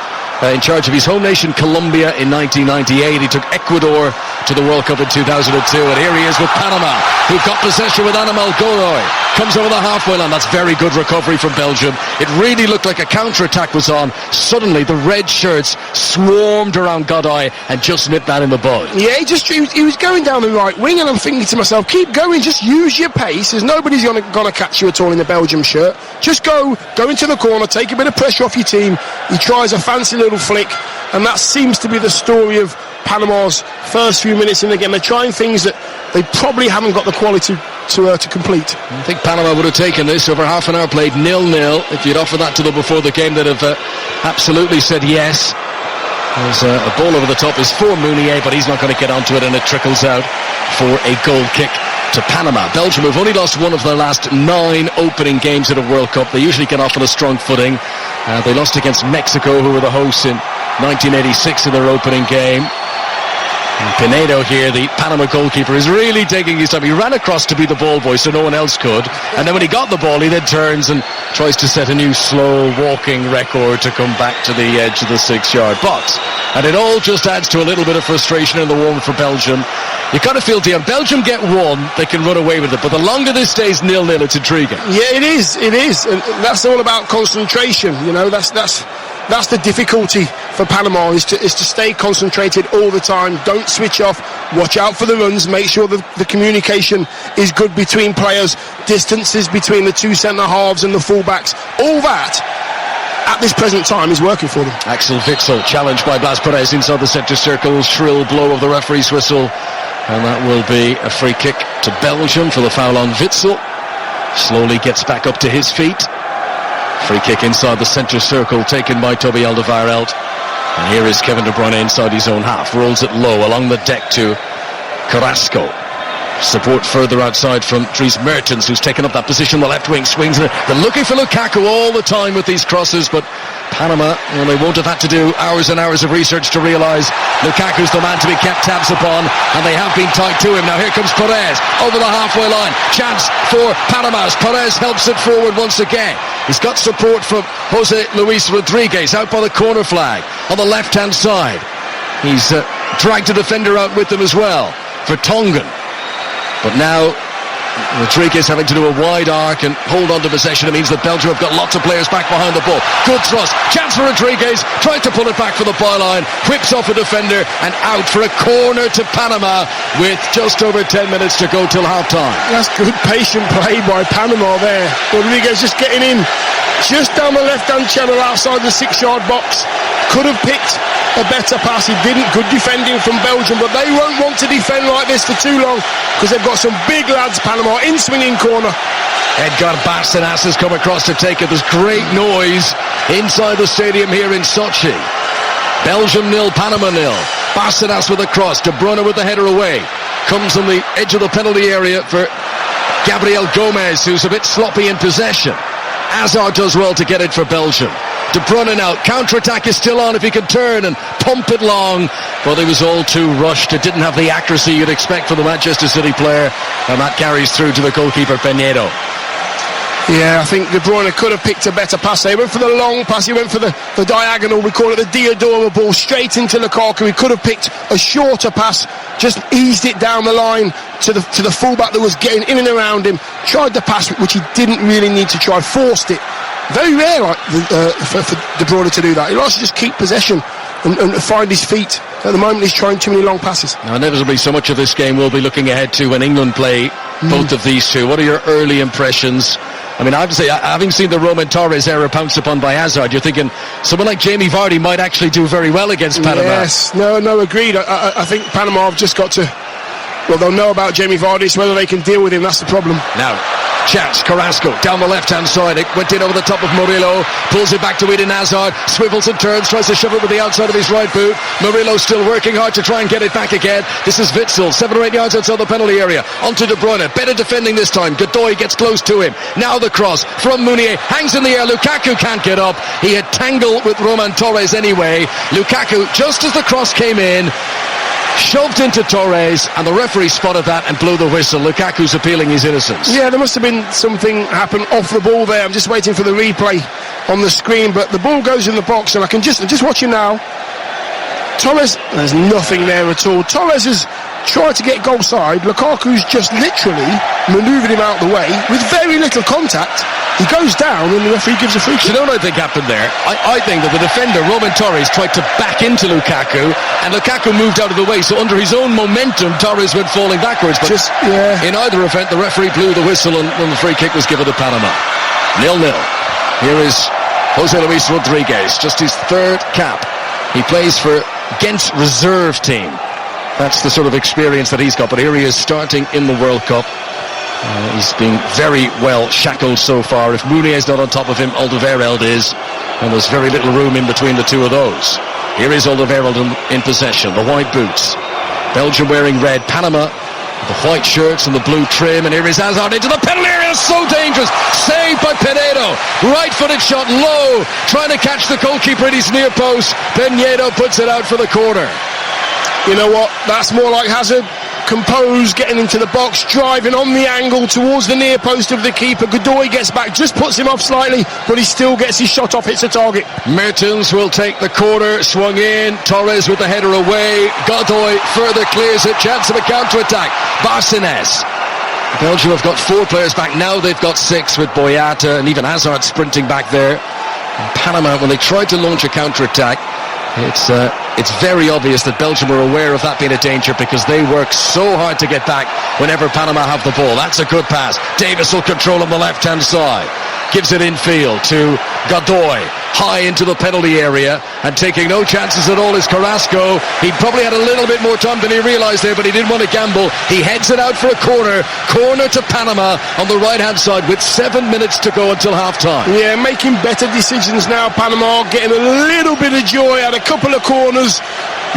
in charge of his home nation Colombia in 1998. He took Ecuador to the World Cup in 2002, and here he is with Panama, who got possession with Animal Godoy. Comes over the halfway line. That's very good recovery from Belgium. It really looked like a counter-attack was on. Suddenly the red shirts swarmed around Godoy and just nipped that in the bud. Yeah, he was going down the right wing, and I'm thinking to myself, keep going, just use your pace. There's nobody's going to catch you at all in the Belgium shirt. Just go into the corner, take a bit of pressure off your team. He tries a fancy little flick, and that seems to be the story of Panama's first few minutes in the game. They're trying things that they probably haven't got the quality to complete. I think Panama would have taken this over half an hour, played 0-0. If you'd offered that to them before the game, they'd have absolutely said yes. There's a ball over the top is for Mounier, but he's not going to get onto it, and it trickles out for a goal kick to Panama. Belgium have only lost one of their last 9 opening games at a World Cup. They usually get off on a strong footing. They lost against Mexico, who were the hosts in 1986 in their opening game. And Pinedo here, the Panama goalkeeper, is really taking his time. He ran across to be the ball boy so no one else could, and then when he got the ball he then turns and tries to set a new slow walking record to come back to the edge of the 6-yard box. And it all just adds to a little bit of frustration in the warm for Belgium. You kind of feel, Dion, Belgium get one, they can run away with it, but the longer this stays 0-0, it's intriguing. Yeah, it is, and that's all about concentration. You know, that's the difficulty for Panama, is to stay concentrated all the time. Don't switch off. Watch out for the runs. Make sure the communication is good between players. Distances between the two centre halves and the fullbacks. All that, at this present time, is working for them. Axel Witsel challenged by Blas Perez inside the centre circle. Shrill blow of the referee's whistle, and that will be a free kick to Belgium for the foul on Witsel. Slowly gets back up to his feet. Free kick inside the centre circle taken by Toby Alderweireld. And here is Kevin De Bruyne inside his own half. Rolls it low along the deck to Carrasco. Support further outside from Dries Mertens, who's taken up that position. The left wing swings. They're looking for Lukaku all the time with these crosses, but Panama, well, they won't have had to do hours and hours of research to realise Lukaku's the man to be kept tabs upon, and they have been tied to him. Now here comes Perez over the halfway line. Chance for Panama as Perez helps it forward once again. He's got support from Jose Luis Rodriguez out by the corner flag on the left-hand side. He's dragged a defender out with him as well for Tongan. But now Rodriguez having to do a wide arc and hold on to possession. It means that Belgium have got lots of players back behind the ball. Good thrust. Chance for Rodriguez. Tried to pull it back for the byline. Whips off a defender and out for a corner to Panama with just over 10 minutes to go till half-time. That's good patient play by Panama there. Rodriguez just getting in just down the left-hand channel outside the 6-yard box. Could have picked a better pass. He didn't. Good defending from Belgium, but they won't want to defend like this for too long because they've got some big lads, Panama, in swinging corner. Edgar Bárcenas has come across to take it. There's great noise inside the stadium here in Sochi. Belgium 0, Panama 0. Bárcenas with a cross. De Bruyne with the header away. Comes on the edge of the penalty area for Gabriel Gomez, who's a bit sloppy in possession. Hazard does well to get it for Belgium. De Bruyne now, counter-attack is still on if he can turn and pump it long, but it was all too rushed. It didn't have the accuracy you'd expect from the Manchester City player, and that carries through to the goalkeeper Pinedo. Yeah, I think De Bruyne could have picked a better pass. He went for the long pass, he went for the diagonal, we call it the Diodora ball, straight into Lukaku. He could have picked a shorter pass, just eased it down the line to the fullback that was getting in and around him, tried the pass which he didn't really need to try, forced it. Very rare for De Bruyne to do that. He likes to just keep possession and find his feet. At the moment he's trying too many long passes. Now inevitably so much of this game we'll be looking ahead to when England play both of these two. What are your early impressions I mean, I have to say, having seen the Roman Torres error pounced upon by Hazard, you're thinking someone like Jamie Vardy might actually do very well against Panama. Yes, no, agreed. I think Panama have just got to... Well, they'll know about Jamie Vardy, so whether they can deal with him, that's the problem. Now, chance, Carrasco, down the left-hand side. It went in over the top of Murillo, pulls it back to Eden Hazard, swivels and turns, tries to shove it with the outside of his right boot. Murillo still working hard to try and get it back again. This is Witsel, 7 or 8 yards outside the penalty area. Onto De Bruyne, better defending this time. Godoy gets close to him. Now the cross from Meunier, hangs in the air. Lukaku can't get up. He had tangled with Roman Torres anyway. Lukaku, just as the cross came in, shoved into Torres, and the referee spotted that and blew the whistle. Lukaku's appealing his innocence. Yeah, there must have been something happen off the ball there. I'm just waiting for the replay on the screen, but the ball goes in the box, and I'm just watching now. Torres, there's nothing there at all. Torres has tried to get goal side. Lukaku's just literally manoeuvred him out the way with very little contact. He goes down and the referee gives a free kick. You know what I think happened there? I think that the defender, Roman Torres, tried to back into Lukaku, and Lukaku moved out of the way, so under his own momentum, Torres went falling backwards. But in either event, the referee blew the whistle and the free kick was given to Panama. 0-0. Here is Jose Luis Rodriguez, just his third cap. He plays for Ghent's reserve team. That's the sort of experience that he's got, but here he is starting in the World Cup. He's been very well shackled so far. If Meunier's not on top of him, Alderweireld is, and there's very little room in between the two of those. Here is Alderweireld in possession, the white boots. Belgium wearing red, Panama the white shirts and the blue trim, and here is Hazard into the penalty area, so dangerous, saved by Pinedo, right-footed shot low, trying to catch the goalkeeper at his near post. Pinedo puts it out for the corner. You know what, that's more like Hazard, composed, getting into the box, driving on the angle towards the near post of the keeper. Godoy gets back, just puts him off slightly, but he still gets his shot off, hits a target. Mertens will take the corner, swung in, Torres with the header away, Godoy further clears it, chance of a counter-attack. Barcenas. Belgium have got 4 players back, now they've got 6 with Boyata and even Hazard sprinting back there. And Panama, when they tried to launch a counter-attack, it's very obvious that Belgium are aware of that being a danger, because they work so hard to get back whenever Panama have the ball. That's a good pass. Davis will control on the left-hand side. Gives it infield to Godoy, high into the penalty area, and taking no chances at all is Carrasco. He probably had a little bit more time than he realised there, but he didn't want to gamble. He heads it out for a corner to Panama on the right-hand side with 7 minutes to go until half-time. Yeah, making better decisions now, Panama, getting a little bit of joy at a couple of corners,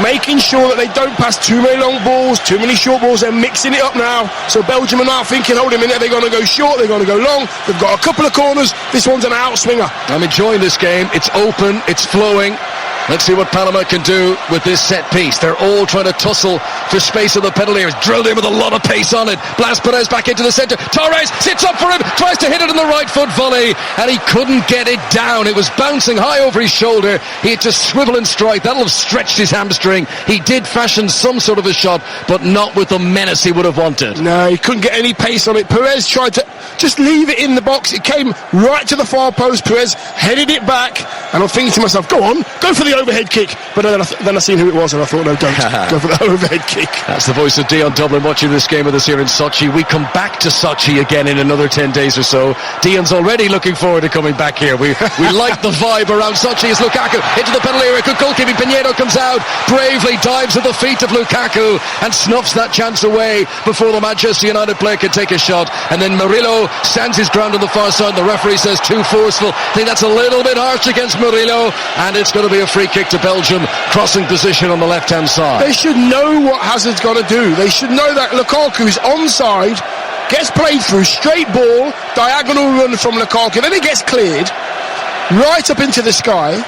making sure that they don't pass too many long balls, too many short balls. They're mixing it up now, so Belgium are now thinking, hold a minute, they're going to go short, they're going to go long, they've got a couple of corners, this one's an outswinger. I'm enjoying this game, it's open, it's flowing. Let's see what Panama can do with this set piece. They're all trying to tussle for space in the penalty area. Drilled in with a lot of pace on it. Blas Perez back into the centre. Torres sits up for him, tries to hit it in the right foot volley, and he couldn't get it down. It was bouncing high over his shoulder. He had to swivel and strike. That'll have stretched his hamstring. He did fashion some sort of a shot, but not with the menace he would have wanted. No, he couldn't get any pace on it. Perez tried to just leave it in the box. It came right to the far post. Perez headed it back, and I'm thinking to myself, go on, go for the overhead kick. But then I seen who it was, and I thought, no, don't go for the overhead kick. That's the voice of Dion Dublin watching this game with us here in Sochi. We come back to Sochi again in another 10 days or so. Dion's already looking forward to coming back here. We like the vibe around Sochi as Lukaku into the penalty area. Good goalkeeping. Pinedo comes out, bravely dives at the feet of Lukaku and snuffs that chance away before the Manchester United player can take a shot. And then Murillo stands his ground on the far side. The referee says too forceful. I think that's a little bit harsh against Murillo, and it's going to be a free kick to Belgium, crossing position on the left-hand side. They should know what Hazard's got to do. They should know that Lukaku's onside, gets played through, straight ball, diagonal run from Lukaku, then it gets cleared right up into the sky.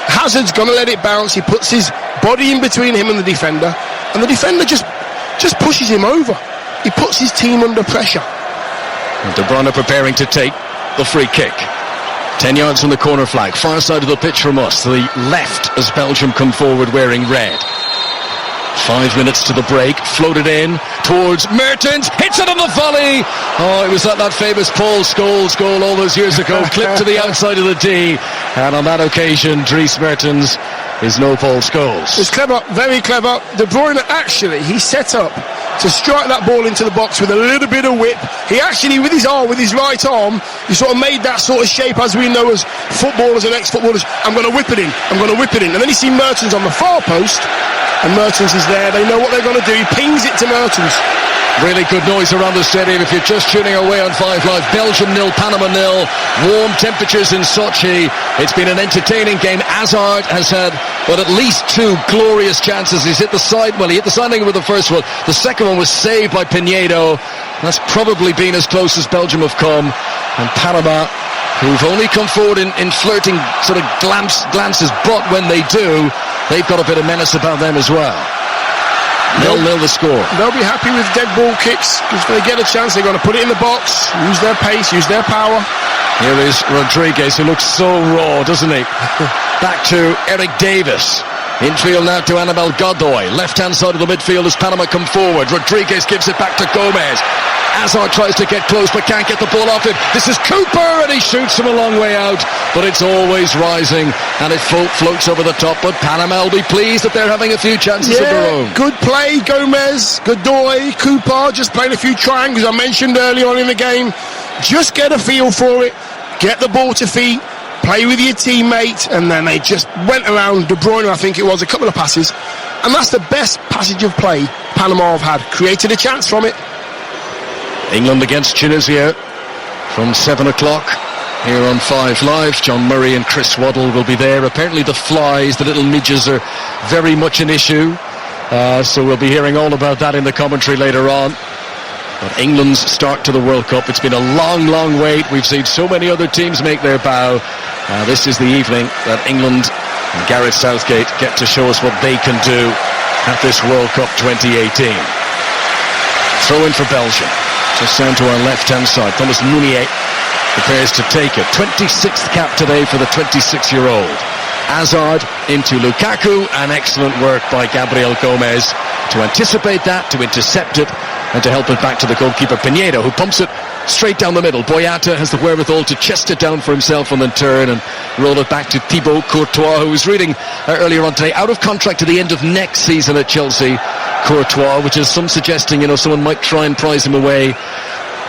Hazard's going to let it bounce. He puts his body in between him and the defender, and the defender just pushes him over. He puts his team under pressure. And De Bruyne preparing to take the free kick. 10 yards from the corner flag, far side of the pitch from us, to the left as Belgium come forward wearing red. 5 minutes to the break, floated in towards Mertens, hits it on the volley. Oh, it was like that famous Paul Scholes goal all those years ago, clipped to the outside of the D, and on that occasion Dries Mertens is no Paul Scholes. It's clever, very clever. De Bruyne actually, he set up to strike that ball into the box with a little bit of whip. He actually, with his right arm, he sort of made that sort of shape, as we know as footballers and ex-footballers. I'm going to whip it in. And then you see Mertens on the far post, and Mertens is there. They know what they're going to do. He pings it to Mertens. Really good noise around the stadium if you're just tuning our way on 5 Live. Belgium 0, Panama 0. Warm temperatures in Sochi. It's been an entertaining game. Hazard has had, at least 2 glorious chances. He hit the side angle with the first one. The second one was saved by Pinedo. That's probably been as close as Belgium have come. And Panama, who've only come forward in flirting sort of glances, but when they do, they've got a bit of menace about them as well. 0-0 the score. They'll be happy with dead ball kicks, because if they get a chance, they're going to put it in the box, use their pace, use their power. Here is Rodriguez, who looks so raw, doesn't he? Back to Eric Davis. Infield now to Annabel Godoy. Left-hand side of the midfield as Panama come forward. Rodriguez gives it back to Gomez. Hazard tries to get close but can't get the ball off him. This is Cooper, and he shoots him a long way out, but it's always rising and it floats over the top. But Panama will be pleased that they're having a few chances of their own. Good play, Gomez, Godoy, Cooper, just playing a few triangles I mentioned early on in the game. Just get a feel for it, get the ball to feet, play with your teammate, and then they just went around De Bruyne, I think it was, a couple of passes, and that's the best passage of play Panama have had. Created a chance from it. England against Tunisia from 7 o'clock here on 5 Live. John Murray and Chris Waddle will be there. Apparently the flies, the little midges, are very much an issue, so we'll be hearing all about that in the commentary later on. But England's start to the World Cup, it's been a long wait. We've seen so many other teams make their bow. This is the evening that England and Gareth Southgate get to show us what they can do at this World Cup 2018. Throw in for Belgium. Just down to our left-hand side. Thomas Meunier prepares to take it. 26th cap today for the 26-year-old. Hazard into Lukaku, and excellent work by Gabriel Gomez to anticipate that, to intercept it, and to help it back to the goalkeeper Pinedo, who pumps it straight down the middle. Boyata has the wherewithal to chest it down for himself and then turn and roll it back to Thibaut Courtois, who was reading earlier on today, out of contract to the end of next season at Chelsea. Courtois, which is some suggesting, someone might try and prize him away.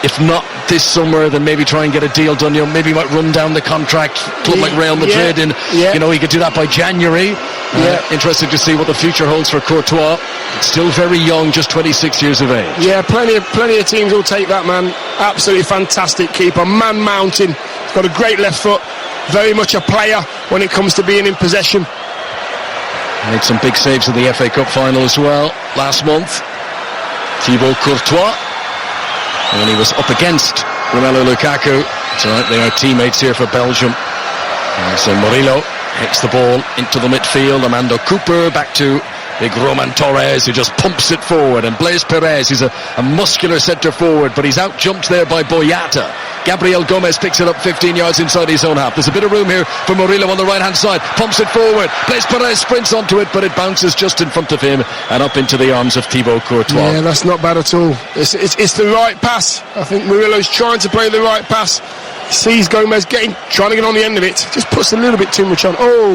If not this summer, then maybe try and get a deal done. Maybe he might run down the contract. Club like Real Madrid, and he could do that by January. Interesting to see what the future holds for Courtois. Still very young, just 26 years of age. Yeah, plenty of teams will take that man. Absolutely fantastic keeper, man mountain. He's got a great left foot. Very much a player when it comes to being in possession. Made some big saves in the FA Cup final as well last month. Thibaut Courtois. And he was up against Romelu Lukaku. That's right, they are teammates here for Belgium. And so Murillo hits the ball into the midfield. Armando Cooper back to big Roman Torres, who just pumps it forward. And Blaise Perez, he's a muscular centre forward, but he's out-jumped there by Boyata. Gabriel Gomez picks it up 15 yards inside his own half. There's a bit of room here for Murillo on the right-hand side. Pumps it forward. Blaise Perez sprints onto it, but it bounces just in front of him and up into the arms of Thibaut Courtois. Yeah, that's not bad at all. It's the right pass. I think Murillo's trying to play the right pass. He sees Gomez trying to get on the end of it. Just puts a little bit too much on. Oh,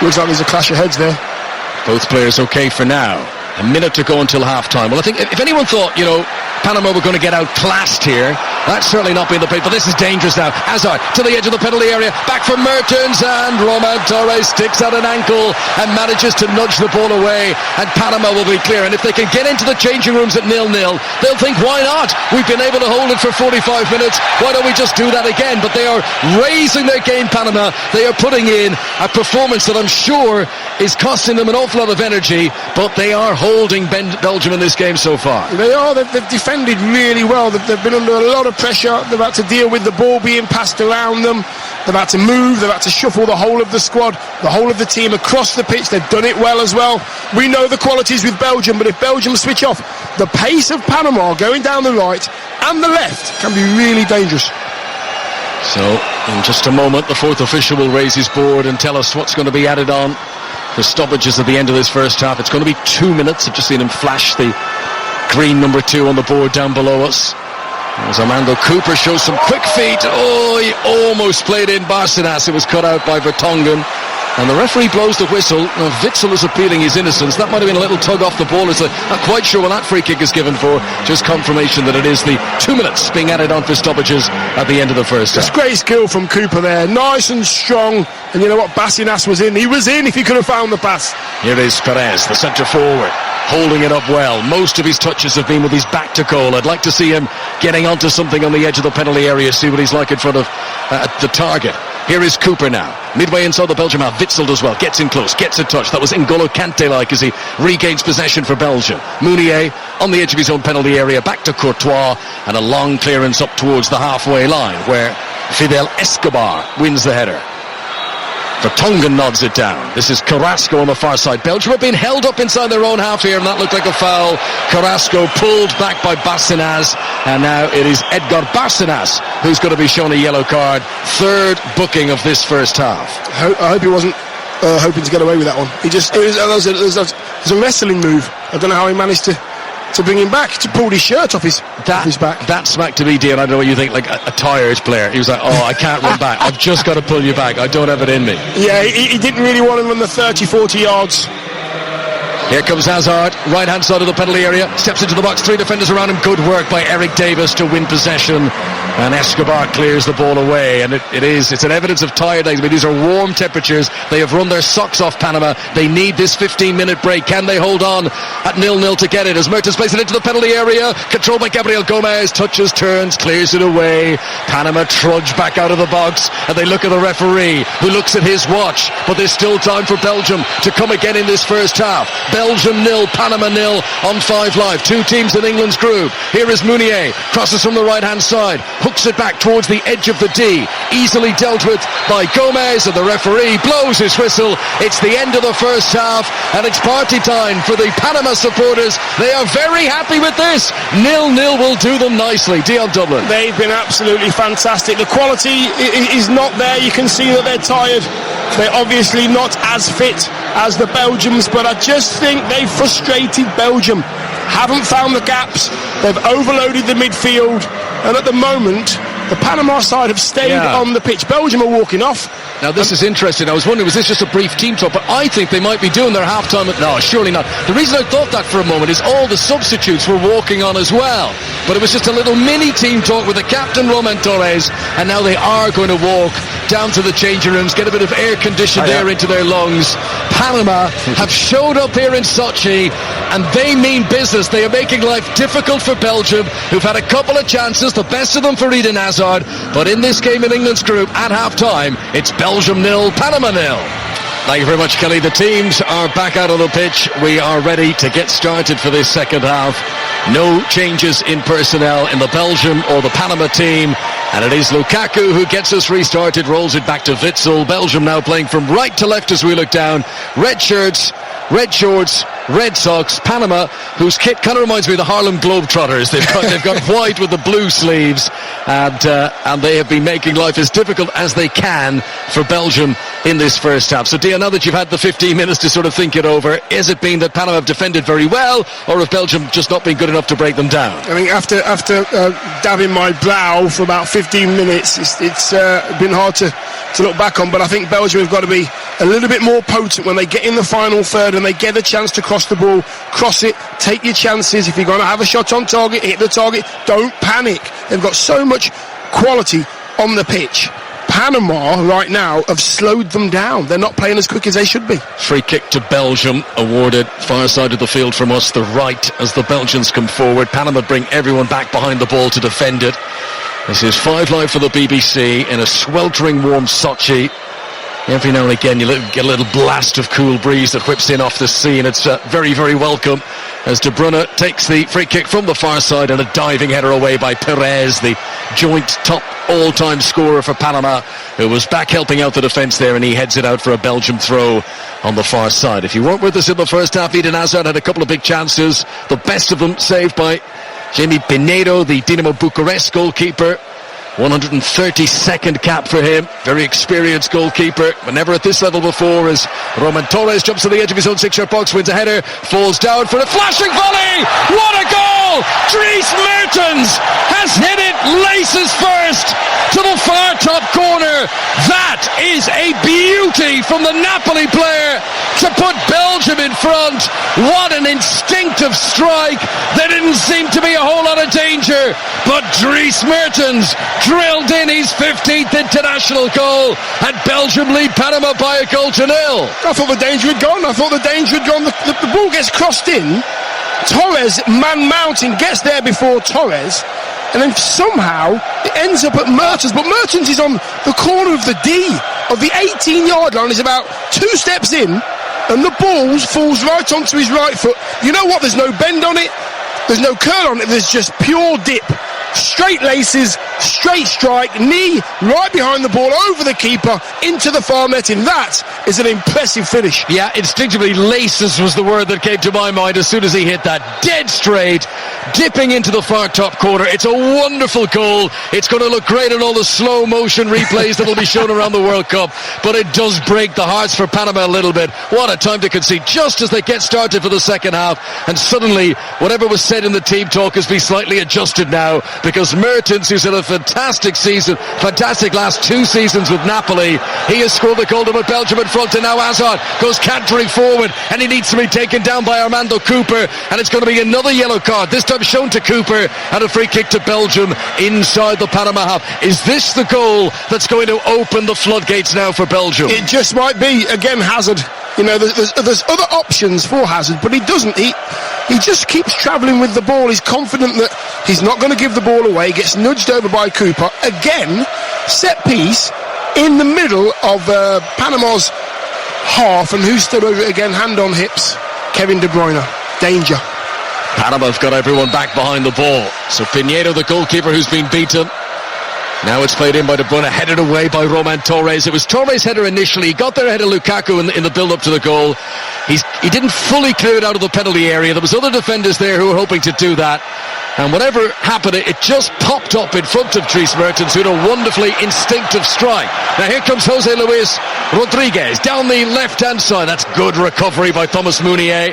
looks like there's a clash of heads there. Both players okay for now. A minute to go until half-time. Well, I think if anyone thought, Panama were going to get outclassed here, that's certainly not been the case. But this is dangerous now. Hazard to the edge of the penalty area. Back from Mertens, and Roman Torres sticks out an ankle and manages to nudge the ball away. And Panama will be clear. And if they can get into the changing rooms at 0-0, they'll think, why not? We've been able to hold it for 45 minutes. Why don't we just do that again? But they are raising their game, Panama. They are putting in a performance that I'm sure is costing them an awful lot of energy. But they are holding Belgium in this game so far. They are. They've defended really well. They've been under a lot of pressure. They've had to deal with the ball being passed around them. They've had to move. They've had to shuffle the whole of the squad, the whole of the team across the pitch. They've done it well as well. We know the qualities with Belgium, but if Belgium switch off, the pace of Panama going down the right and the left can be really dangerous. So, in just a moment, the fourth official will raise his board and tell us what's going to be added on for stoppages at the end of this first half. It's going to be 2 minutes. I've just seen him flash the green number 2 on the board down below us. As Armando Cooper shows some quick feet. Oh, he almost played in Barcenas. It was cut out by Vertonghen. And the referee blows the whistle. Now, Witsel is appealing his innocence. That might have been a little tug off the ball. Not quite sure what that free kick is given for. Just confirmation that it is the 2 minutes being added on for stoppages at the end of the first half. It's great skill from Cooper there. Nice and strong. And you know what? Basinas was in. He was in if he could have found the pass. Here is Perez, the centre forward, holding it up well. Most of his touches have been with his back to goal. I'd like to see him getting onto something on the edge of the penalty area, see what he's like in front of the target. Here is Cooper now, midway inside the Belgium half. Witsel does well, gets in close, gets a touch. That was N'Golo Kante-like as he regains possession for Belgium. Mounier on the edge of his own penalty area, back to Courtois, and a long clearance up towards the halfway line where Fidel Escobar wins the header. Vertonghen nods it down. This is Carrasco on the far side. Belgium have been held up inside their own half here, and that looked like a foul. Carrasco pulled back by Bárcenas, and now it is Edgar Bárcenas who's going to be shown a yellow card. Third booking of this first half. I hope he wasn't hoping to get away with that one. It was a wrestling move. I don't know how he managed to bring him back, to pull his shirt off his back. That smacked to me, Dean. I don't know what you think, like a tired player. He was like, I can't run back. I've just got to pull you back. I don't have it in me. Yeah, he didn't really want to run the 30-40 yards. Here comes Hazard, right-hand side of the penalty area, steps into the box, 3 defenders around him. Good work by Eric Davis to win possession, and Escobar clears the ball away. And it's an evidence of tired legs. I mean, these are warm temperatures. They have run their socks off, Panama. They need this 15-minute break. Can they hold on at 0-0 to get it? As Mertens plays it into the penalty area, controlled by Gabriel Gomez, touches, turns, clears it away. Panama trudge back out of the box, and they look at the referee, who looks at his watch. But there's still time for Belgium to come again in this first half. Belgium 0, Panama 0 on 5 Live. 2 teams in England's group. Here is Mounier, crosses from the right-hand side, hooks it back towards the edge of the D, easily dealt with by Gomez, and the referee blows his whistle. It's the end of the first half, and it's party time for the Panama supporters. They are very happy with this. 0-0 will do them nicely. Dion Dublin. They've been absolutely fantastic. The quality is not there. You can see that they're tired. They're obviously not as fit as the Belgians, but I just think they've frustrated Belgium. Haven't found the gaps. They've overloaded the midfield, and at the moment the Panama side have stayed on the pitch. Belgium are walking off. Now this is interesting. I was wondering, was this just a brief team talk? But I think they might be doing their half-time. No, surely not. The reason I thought that for a moment is all the substitutes were walking on as well. But it was just a little mini team talk with the captain, Roman Torres, and now they are going to walk down to the changing rooms, get a bit of air-conditioned air into their lungs. Panama have showed up here in Sochi, and they mean business. They are making life difficult for Belgium, who've had a couple of chances, the best of them for Eden Hazard. But in this game in England's group, at half-time, it's Belgium 0, Panama 0. Thank you very much, Kelly. The teams are back out on the pitch. We are ready to get started for this second half. No changes in personnel in the Belgium or the Panama team. And it is Lukaku who gets us restarted, rolls it back to Witsel. Belgium now playing from right to left as we look down. Red shirts, red shorts, red socks. Panama, whose kit kind of reminds me of the Harlem Globetrotters. They've got white with the blue sleeves, and they have been making life as difficult as they can for Belgium in this first half. So, Dia, now that you've had the 15 minutes to sort of think it over, is it been that Panama have defended very well, or have Belgium just not been good enough to break them down? I mean, after dabbing my brow for about 15 minutes, it's been hard to look back on, but I think Belgium have got to be a little bit more potent when they get in the final third and they get a chance to cross the ball. Cross it, take your chances. If you're going to have a shot on target, hit the target. Don't panic. They've got so much quality on the pitch. Panama right now have slowed them down. They're not playing as quick as they should be. Free kick to Belgium, awarded far side of the field from us, the right, as the Belgians come forward. Panama bring everyone back behind the ball to defend it. This is 5 Live for the BBC in a sweltering warm Sochi. Every now and again you get a little blast of cool breeze that whips in off the sea, and it's very, very welcome as De Bruyne takes the free kick from the far side, and a diving header away by Perez, the joint top all-time scorer for Panama, who was back helping out the defence there, and he heads it out for a Belgium throw on the far side. If you weren't with us in the first half, Eden Hazard had a couple of big chances, the best of them saved by Jamie Pinedo, the Dinamo Bucharest goalkeeper. 132nd cap for him. Very experienced goalkeeper, but never at this level before, as Roman Torres jumps to the edge of his own 6-yard box, wins a header, falls down for a flashing volley. What a goal! Dries Mertens has hit it laces first to the far top corner. corner. That is a beauty from the Napoli player to put Belgium in front. What an instinctive strike. There didn't seem to be a whole lot of danger, but Dries Mertens drilled in his 15th international goal, and Belgium lead Panama by 1-0. I thought the danger had gone. The ball gets crossed in. Torres, man mounting, gets there before Torres, and then somehow it ends up at Mertens. But Mertens is on the corner of the D of the 18-yard line. He's about 2 steps in, and the ball falls right onto his right foot. You know what? There's no bend on it. There's no curl on it. There's just pure dip. Straight laces, straight strike, knee right behind the ball, over the keeper, into the far netting. That is an impressive finish. Yeah, instinctively laces was the word that came to my mind as soon as he hit that. Dead straight, dipping into the far top corner. It's a wonderful goal. It's going to look great in all the slow motion replays that will be shown around the World Cup, but it does break the hearts for Panama a little bit. What a time to concede just as they get started for the second half, and suddenly whatever was said in the team talk has been slightly adjusted now, because Mertens, who's had a fantastic season, fantastic last 2 seasons with Napoli, he has scored the goal to put Belgium in front, and now Hazard goes cantering forward, and he needs to be taken down by Armando Cooper, and it's going to be another yellow card, this time shown to Cooper, and a free kick to Belgium inside the Panama half. Is this the goal that's going to open the floodgates now for Belgium? It just might be. Again, Hazard. You know, there's other options for Hazard, but he doesn't. He just keeps travelling with the ball. He's confident that he's not going to give the ball away. Gets nudged over by Cooper. Again, set piece in the middle of Panama's half, and who stood over it again? Hand on hips. Kevin De Bruyne. Danger. Panama have got everyone back behind the ball. So Pinedo, the goalkeeper, who's been beaten. Now it's played in by De Bruyne, headed away by Roman Torres. It was Torres' header initially. He got there ahead of Lukaku in the build-up to the goal. He didn't fully clear it out of the penalty area. There was other defenders there who were hoping to do that. And whatever happened, it just popped up in front of Dries Mertens, who had a wonderfully instinctive strike. Now here comes Jose Luis Rodriguez down the left-hand side. That's good recovery by Thomas Meunier.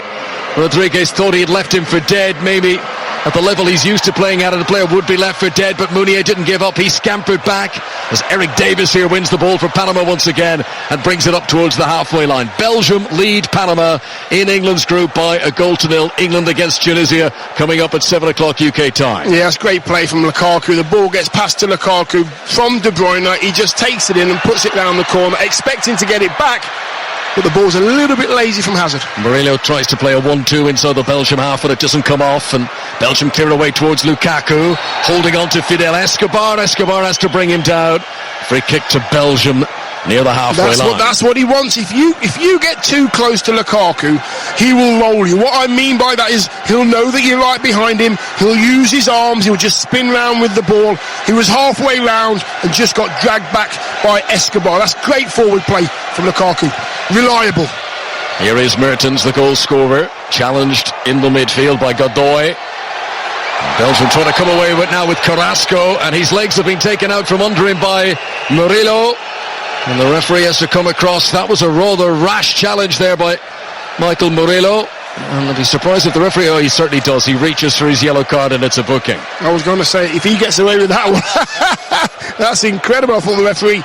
Rodriguez thought he had left him for dead, maybe at the level he's used to playing at, and the player would be left for dead, but Meunier didn't give up. He scampered back as Eric Davis here wins the ball for Panama once again and brings it up towards the halfway line. Belgium lead Panama in England's group by 1-0. England against Tunisia coming up at 7 o'clock UK time. Yeah, that's great play from Lukaku. The ball gets passed to Lukaku from De Bruyne. He just takes it in and puts it down the corner, expecting to get it back. But the ball's a little bit lazy from Hazard. Murillo tries to play a 1-2 inside the Belgium half, but it doesn't come off, and Belgium clear away towards Lukaku, holding on to Fidel Escobar. Escobar has to bring him down. Free kick to Belgium near the halfway line. That's what he wants. If you get too close to Lukaku, he will roll you. What I mean by that is he'll know that you're right behind him. He'll use his arms. He'll just spin round with the ball. He was halfway round and just got dragged back by Escobar. That's great forward play from Lukaku. Reliable. Here is Mertens, the goal scorer, challenged in the midfield by Godoy. Belgium trying to come away with now with Carrasco, and his legs have been taken out from under him by Murillo, and the referee has to come across. That was a rather rash challenge there by Michael Murillo, and I'd be surprised if the referee, he certainly does, he reaches for his yellow card and it's a booking. I was going to say, if he gets away with that one, that's incredible. I thought the referee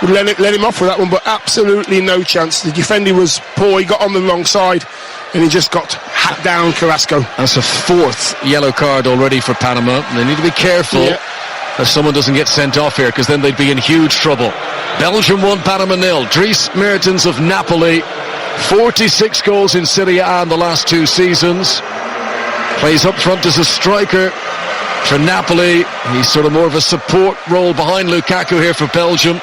would let him off for that one, but absolutely no chance. The defender was poor. He got on the wrong side and he just got hacked down, Carrasco. That's a 4th yellow card already for Panama. They need to be careful that someone doesn't get sent off here, because then they'd be in huge trouble. Belgium 1, Panama 0. Dries Mertens of Napoli, 46 goals in Serie A in the last 2 seasons. Plays up front as a striker for Napoli. He's sort of more of a support role behind Lukaku here for Belgium.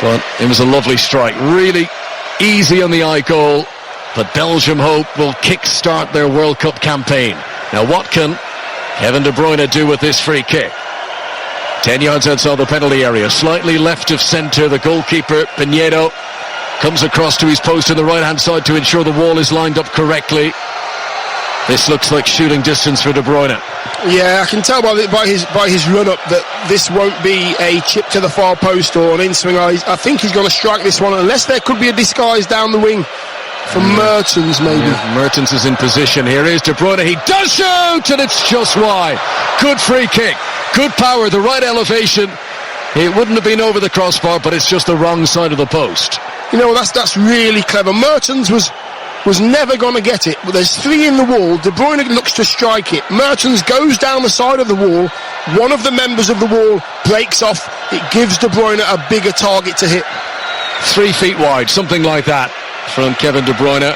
But it was a lovely strike, really easy on the eye goal, but Belgium hope will kick-start their World Cup campaign. Now what can Kevin De Bruyne do with this free kick? 10 yards outside the penalty area, slightly left of centre. The goalkeeper, Pinedo, comes across to his post on the right-hand side to ensure the wall is lined up correctly. This looks like shooting distance for De Bruyne. Yeah, I can tell by his run-up that this won't be a chip to the far post or an in-swing. I think he's going to strike this one, unless there could be a disguise down the wing from Mertens, maybe. Yeah, Mertens is in position. Here is De Bruyne. He does shoot, and it's just wide. Good free kick. Good power, the right elevation. It wouldn't have been over the crossbar, but it's just the wrong side of the post. You know, that's really clever. Mertens was never going to get it, but there's 3 in the wall. De Bruyne looks to strike it. Mertens goes down the side of the wall. One of the members of the wall breaks off. It gives De Bruyne a bigger target to hit. 3 feet wide, something like that, from Kevin De Bruyne,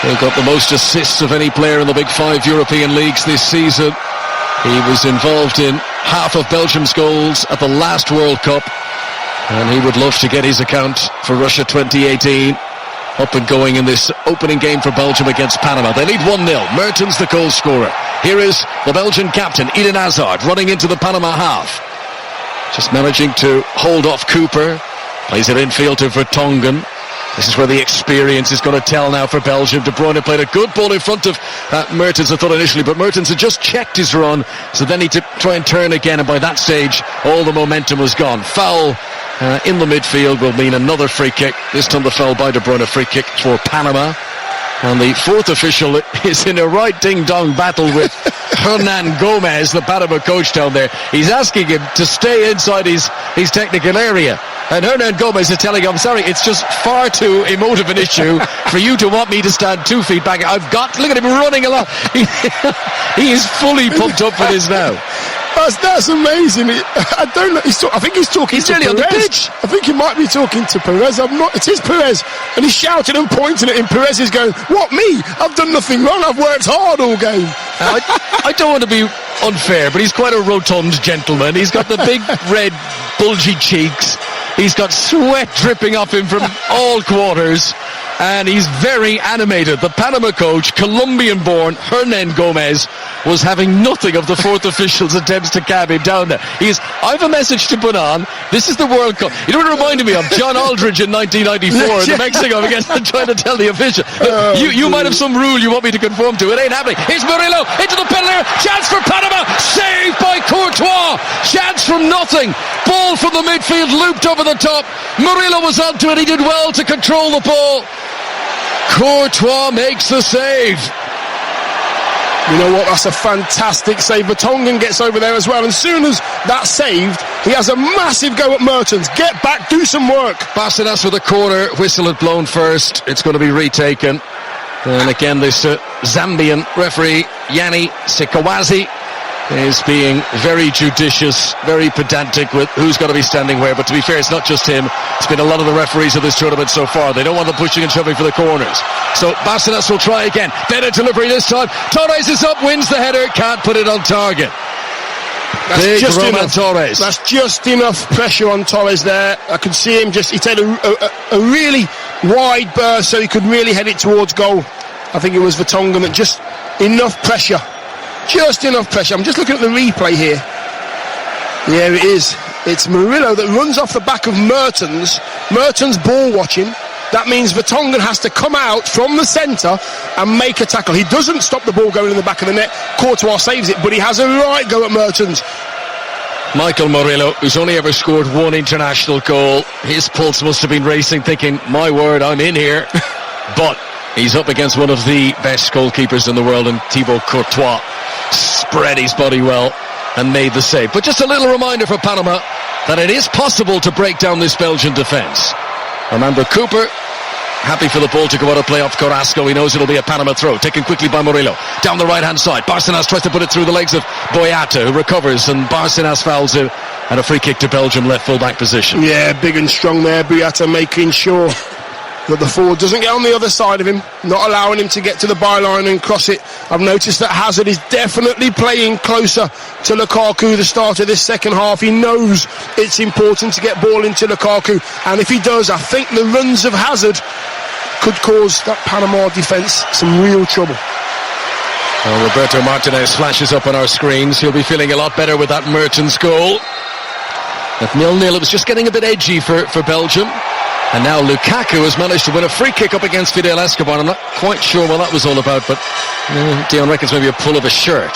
who got the most assists of any player in the big 5 European leagues this season. He was involved in half of Belgium's goals at the last World Cup, and he would love to get his account for Russia 2018 up and going in this opening game for Belgium against Panama. They lead 1-0. Mertens the goal scorer. Here is the Belgian captain, Eden Hazard, running into the Panama half. Just managing to hold off Cooper. Plays it infield to Vertonghen. This is where the experience is going to tell now for Belgium. De Bruyne played a good ball in front of Mertens, I thought initially, but Mertens had just checked his run, so then he to try and turn again, and by that stage all the momentum was gone. Foul in the midfield will mean another free kick. This time the foul by De Bruyne, free kick for Panama. And the 4th official is in a right ding-dong battle with Hernan Gomez, the Panama coach down there. He's asking him to stay inside his technical area. And Hernan Gomez is telling him, I'm sorry, it's just far too emotive an issue for you to want me to stand 2 feet back. Look at him running along. He is fully pumped up for this now. That's amazing. I don't know. I think he's talking to Perez. On the pitch. I think he might be talking to Perez. It is Perez. And he's shouting and pointing at him. Perez is going, what, me? I've done nothing wrong. I've worked hard all game. I don't want to be unfair, but he's quite a rotund gentleman. He's got the big red bulgy cheeks. He's got sweat dripping off him from all quarters. And he's very animated. The Panama coach, Colombian-born Hernan Gomez, was having nothing of the 4th official's attempts to calm him down there. I have a message to put on. This is the World Cup. You know what it reminded me of? John Aldridge in 1994 in the Mexico against trying to tell the official. You might have some rule you want me to conform to. It ain't happening. Here's Murillo into the penalty area. Chance for Panama. Saved by Courtois. Chance from nothing. Ball from the midfield looped over the top. Murillo was onto it. He did well to control the ball. Courtois makes the save. You know what? That's a fantastic save. Vertonghen gets over there as well. And as soon as that's saved, he has a massive go at Mertens. Get back, do some work. Bárcenas with a corner. Whistle had blown first. It's going to be retaken. And again, this Zambian referee, Yanni Sikawazi, is being very judicious, very pedantic with who's got to be standing where. But to be fair, it's not just him. It's been a lot of the referees of this tournament so far. They don't want them pushing and shoving for the corners. So Bárcenas will try again. Better delivery this time. Torres is up, wins the header, can't put it on target. That's Big just Roman enough. Torres. That's just enough pressure on Torres there. I can see him he take a really wide burst so he could really head it towards goal. I think it was Vertonghen that just enough pressure. Just enough pressure. I'm just looking at the replay here. Yeah, it is. It's Murillo that runs off the back of Mertens. Mertens ball watching. That means Vertonghen has to come out from the centre and make a tackle. He doesn't stop the ball going in the back of the net. Courtois saves it, but he has a right go at Mertens. Michael Murillo, who's only ever scored 1 international goal, his pulse must have been racing, thinking, my word, I'm in here. But he's up against one of the best goalkeepers in the world, and Thibaut Courtois spread his body well and made the save. But just a little reminder for Panama that it is possible to break down this Belgian defence. Remember, Cooper, happy for the ball to go out of play off Carrasco. He knows it'll be a Panama throw, taken quickly by Murillo. Down the right-hand side, Bárcenas tries to put it through the legs of Boyata, who recovers, and Bárcenas fouls him, and a free kick to Belgium, left full-back position. Yeah, big and strong there, Boyata making sure that the forward doesn't get on the other side of him, not allowing him to get to the byline and cross it. I've noticed that Hazard is definitely playing closer to Lukaku the start of this second half. He knows it's important to get ball into Lukaku, and if he does, I think the runs of Hazard could cause that Panama defence some real trouble. Well, Roberto Martinez flashes up on our screens. He'll be feeling a lot better with that Mertens goal. At 0-0, it was just getting a bit edgy for Belgium. And now Lukaku has managed to win a free kick up against Fidel Escobar. I'm not quite sure what that was all about, but Dion reckons maybe a pull of a shirt.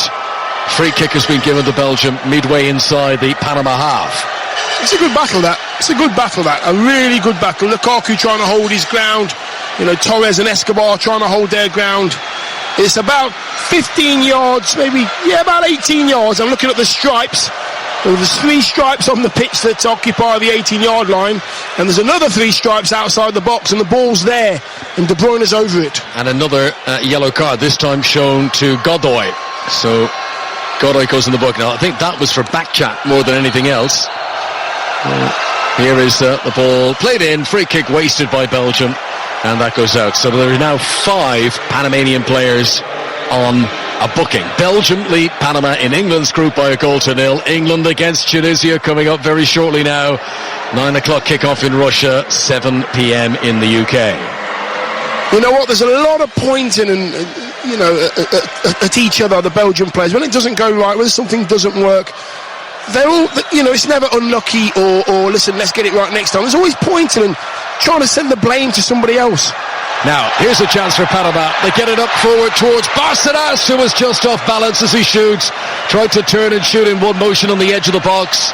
Free kick has been given to Belgium midway inside the Panama half. It's a good battle, that. It's a good battle, that. A really good battle. Lukaku trying to hold his ground. Torres and Escobar trying to hold their ground. It's about 15 yards, maybe, about 18 yards. I'm looking at the stripes. There's 3 stripes on the pitch that occupy the 18-yard line, and there's another 3 stripes outside the box, and the ball's there, and De Bruyne's over it. And another yellow card, this time shown to Godoy. So Godoy goes in the book. Now, I think that was for back chat more than anything else. Here is the ball played in, free kick wasted by Belgium, and that goes out. So there are now 5 Panamanian players on a booking. Belgium lead Panama in England's group by 1-0. England against Tunisia coming up very shortly now. 9 o'clock kickoff in Russia, 7 p.m. in the UK. You know what, there's a lot of pointing and at each other, the Belgian players. When it doesn't go right, when something doesn't work, they're all, it's never unlucky or listen, let's get it right next time. There's always pointing and trying to send the blame to somebody else. Now, here's a chance for Panama. They get it up forward towards Barcenas, who was just off balance as he shoots. Tried to turn and shoot in one motion on the edge of the box.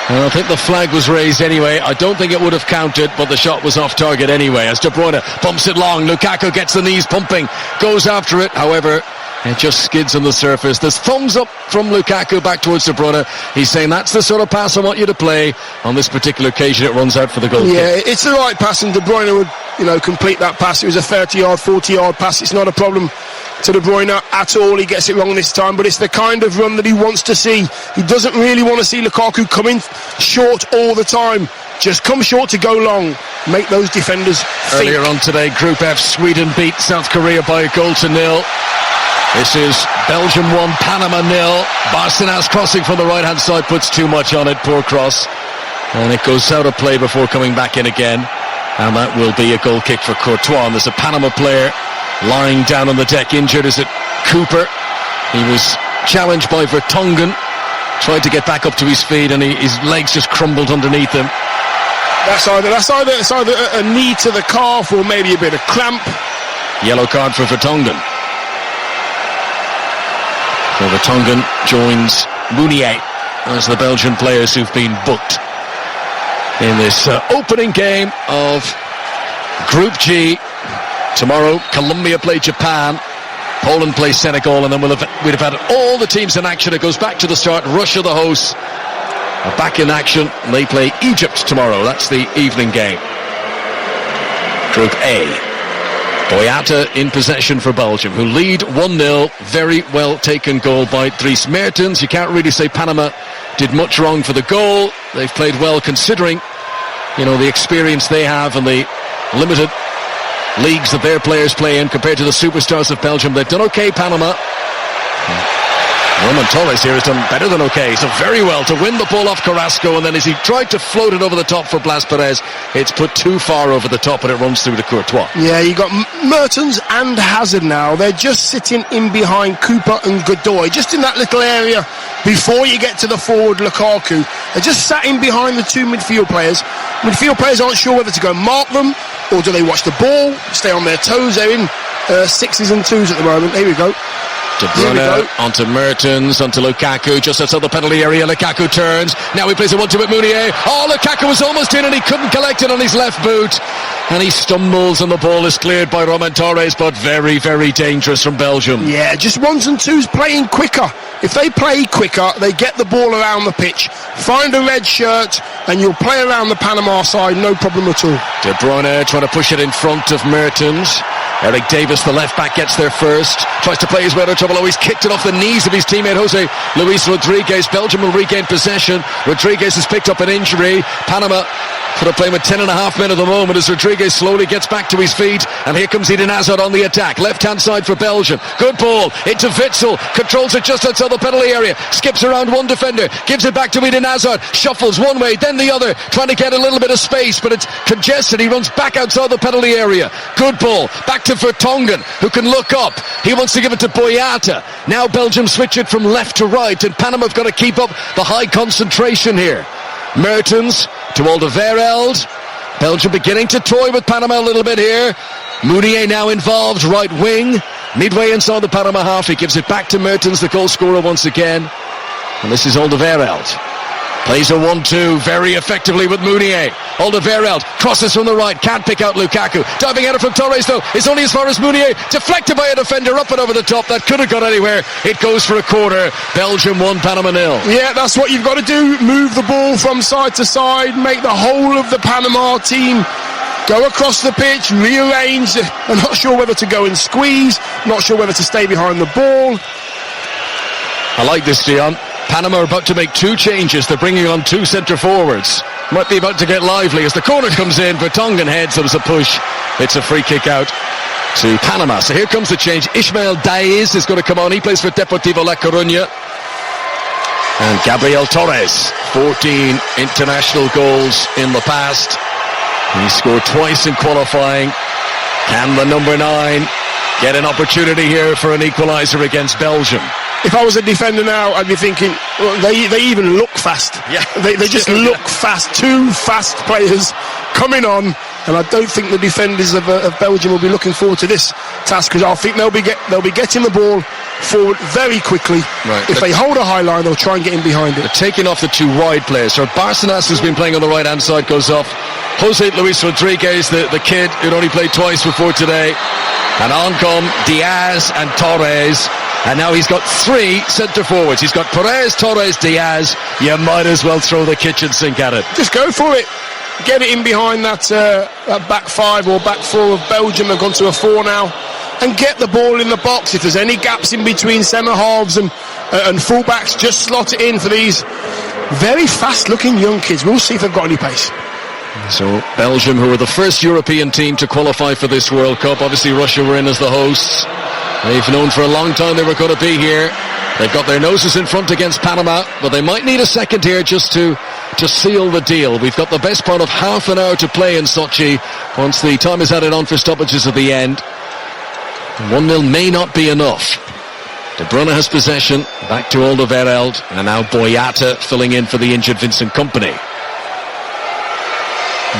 And I think the flag was raised anyway. I don't think it would have counted, but the shot was off target anyway. As De Bruyne bumps it long, Lukaku gets the knees pumping, goes after it. However, it just skids on the surface. There's thumbs up from Lukaku back towards De Bruyne. He's saying that's the sort of pass I want you to play. On this particular occasion, it runs out for the goal kick. Yeah, it's the right pass, and De Bruyne would, complete that pass. It was a 30-yard, 40-yard pass. It's not a problem to De Bruyne at all. He gets it wrong this time, but it's the kind of run that he wants to see. He doesn't really want to see Lukaku come in short all the time. Just come short to go long. Make those defenders think. Earlier on today, Group F, Sweden beat South Korea by 1-0. This is Belgium 1, Panama 0. Barcenas crossing from the right-hand side puts too much on it. Poor cross. And it goes out of play before coming back in again. And that will be a goal kick for Courtois. And there's a Panama player lying down on the deck, injured. Is it Cooper? He was challenged by Vertonghen. Tried to get back up to his feet, and his legs just crumbled underneath him. That's either a knee to the calf or maybe a bit of cramp. Yellow card for Vertonghen. So Vertonghen joins Mounier as the Belgian players who've been booked in this opening game of Group G. Tomorrow, Colombia play Japan, Poland play Senegal, and then we'd have had all the teams in action. It goes back to the start. Russia, the hosts, are back in action. They play Egypt tomorrow. That's the evening game. Group A. Boyata in possession for Belgium, who lead 1-0. Very well taken goal by Dries Mertens. You can't really say Panama did much wrong for the goal. They've played well considering, the experience they have and the limited leagues that their players play in compared to the superstars of Belgium. They've done okay, Panama. Roman Torres here has done better than okay. So very well to win the ball off Carrasco, and then as he tried to float it over the top for Blas Perez, it's put too far over the top and it runs through to Courtois. Yeah, you got Mertens and Hazard now. They're just sitting in behind Cooper and Godoy, just in that little area before you get to the forward Lukaku. They're just sat in behind the 2 midfield players. Midfield players aren't sure whether to go mark them or do they watch the ball, stay on their toes. They're in 6s and 2s at the moment. Here we go. De Bruyne onto Mertens, onto Lukaku, just outside the penalty area. Lukaku turns. Now he plays a 1-2 with Mounier. Oh, Lukaku was almost in and he couldn't collect it on his left boot. And he stumbles and the ball is cleared by Roman Torres, but very, very dangerous from Belgium. Yeah, just 1s and 2s playing quicker. If they play quicker, they get the ball around the pitch. Find a red shirt and you'll play around the Panama side, no problem at all. De Bruyne trying to push it in front of Mertens. Eric Davis, the left back, gets there first. Tries to play his way out of trouble. Oh, he's kicked it off the knees of his teammate Jose Luis Rodriguez. Belgium will regain possession. Rodriguez has picked up an injury. Panama could have played with 10.5 men at the moment as Rodriguez slowly gets back to his feet. And here comes Eden Hazard on the attack. Left-hand side for Belgium. Good ball into Witsel. Controls it just outside the penalty area. Skips around one defender. Gives it back to Eden Hazard. Shuffles one way, then the other. Trying to get a little bit of space, but it's congested. He runs back outside the penalty area. Good ball. Back to Vertonghen, who can look up. He wants to give it to Boyata. Now Belgium switch it from left to right, and Panama have got to keep up the high concentration here. Mertens to Alderweireld. Belgium beginning to toy with Panama a little bit here. Mounier now involved, right wing. Midway inside the Panama half, he gives it back to Mertens, the goal scorer once again. And this is Alderweireld. Plays a 1-2 very effectively with Mounier. Alderweireld crosses from the right, can't pick out Lukaku. Diving at it from Torres though, it's only as far as Mounier. Deflected by a defender, up and over the top. That could have gone anywhere. It goes for a corner. Belgium 1, Panama 0. Yeah, that's what you've got to do. Move the ball from side to side, make the whole of the Panama team go across the pitch, rearrange. I'm not sure whether to go and squeeze, not sure whether to stay behind the ball. I like this, Dion. Panama are about to make 2 changes. They're bringing on 2 centre forwards. Might be about to get lively as the corner comes in. Vertonghen heads, so there's a push. It's a free kick out to Panama. So here comes the change. Ismael Daiz is going to come on. He plays for Deportivo La Coruña. And Gabriel Torres, 14 international goals in the past. He scored twice in qualifying. Can the number 9 get an opportunity here for an equaliser against Belgium? If I was a defender now, I'd be thinking, well, they even look fast. Yeah. They just look fast. 2 fast players coming on, and I don't think the defenders of Belgium will be looking forward to this task, because I think they'll be getting the ball forward very quickly. Right. If they hold a high line, they'll try and get in behind it. They're taking off the 2 wide players. So Barcenas, who's been playing on the right-hand side, goes off. Jose Luis Rodriguez, the kid who'd only played twice before today. And on come Diaz and Torres. And now he's got 3 centre forwards. He's got Perez, Torres, Diaz. You might as well throw the kitchen sink at it. Just go for it. Get it in behind that back 5 or back 4 of Belgium. They've gone to a 4 now. And get the ball in the box. If there's any gaps in between centre-halves and full-backs, just slot it in for these very fast-looking young kids. We'll see if they've got any pace. So Belgium, who were the first European team to qualify for this World Cup. Obviously Russia were in as the hosts. They've known for a long time they were going to be here. They've got their noses in front against Panama, but they might need a second here just to seal the deal. We've got the best part of half an hour to play in Sochi once the time is added on for stoppages at the end. 1-0 may not be enough. De Bruyne has possession, back to Alderweireld, and now Boyata filling in for the injured Vincent Kompany.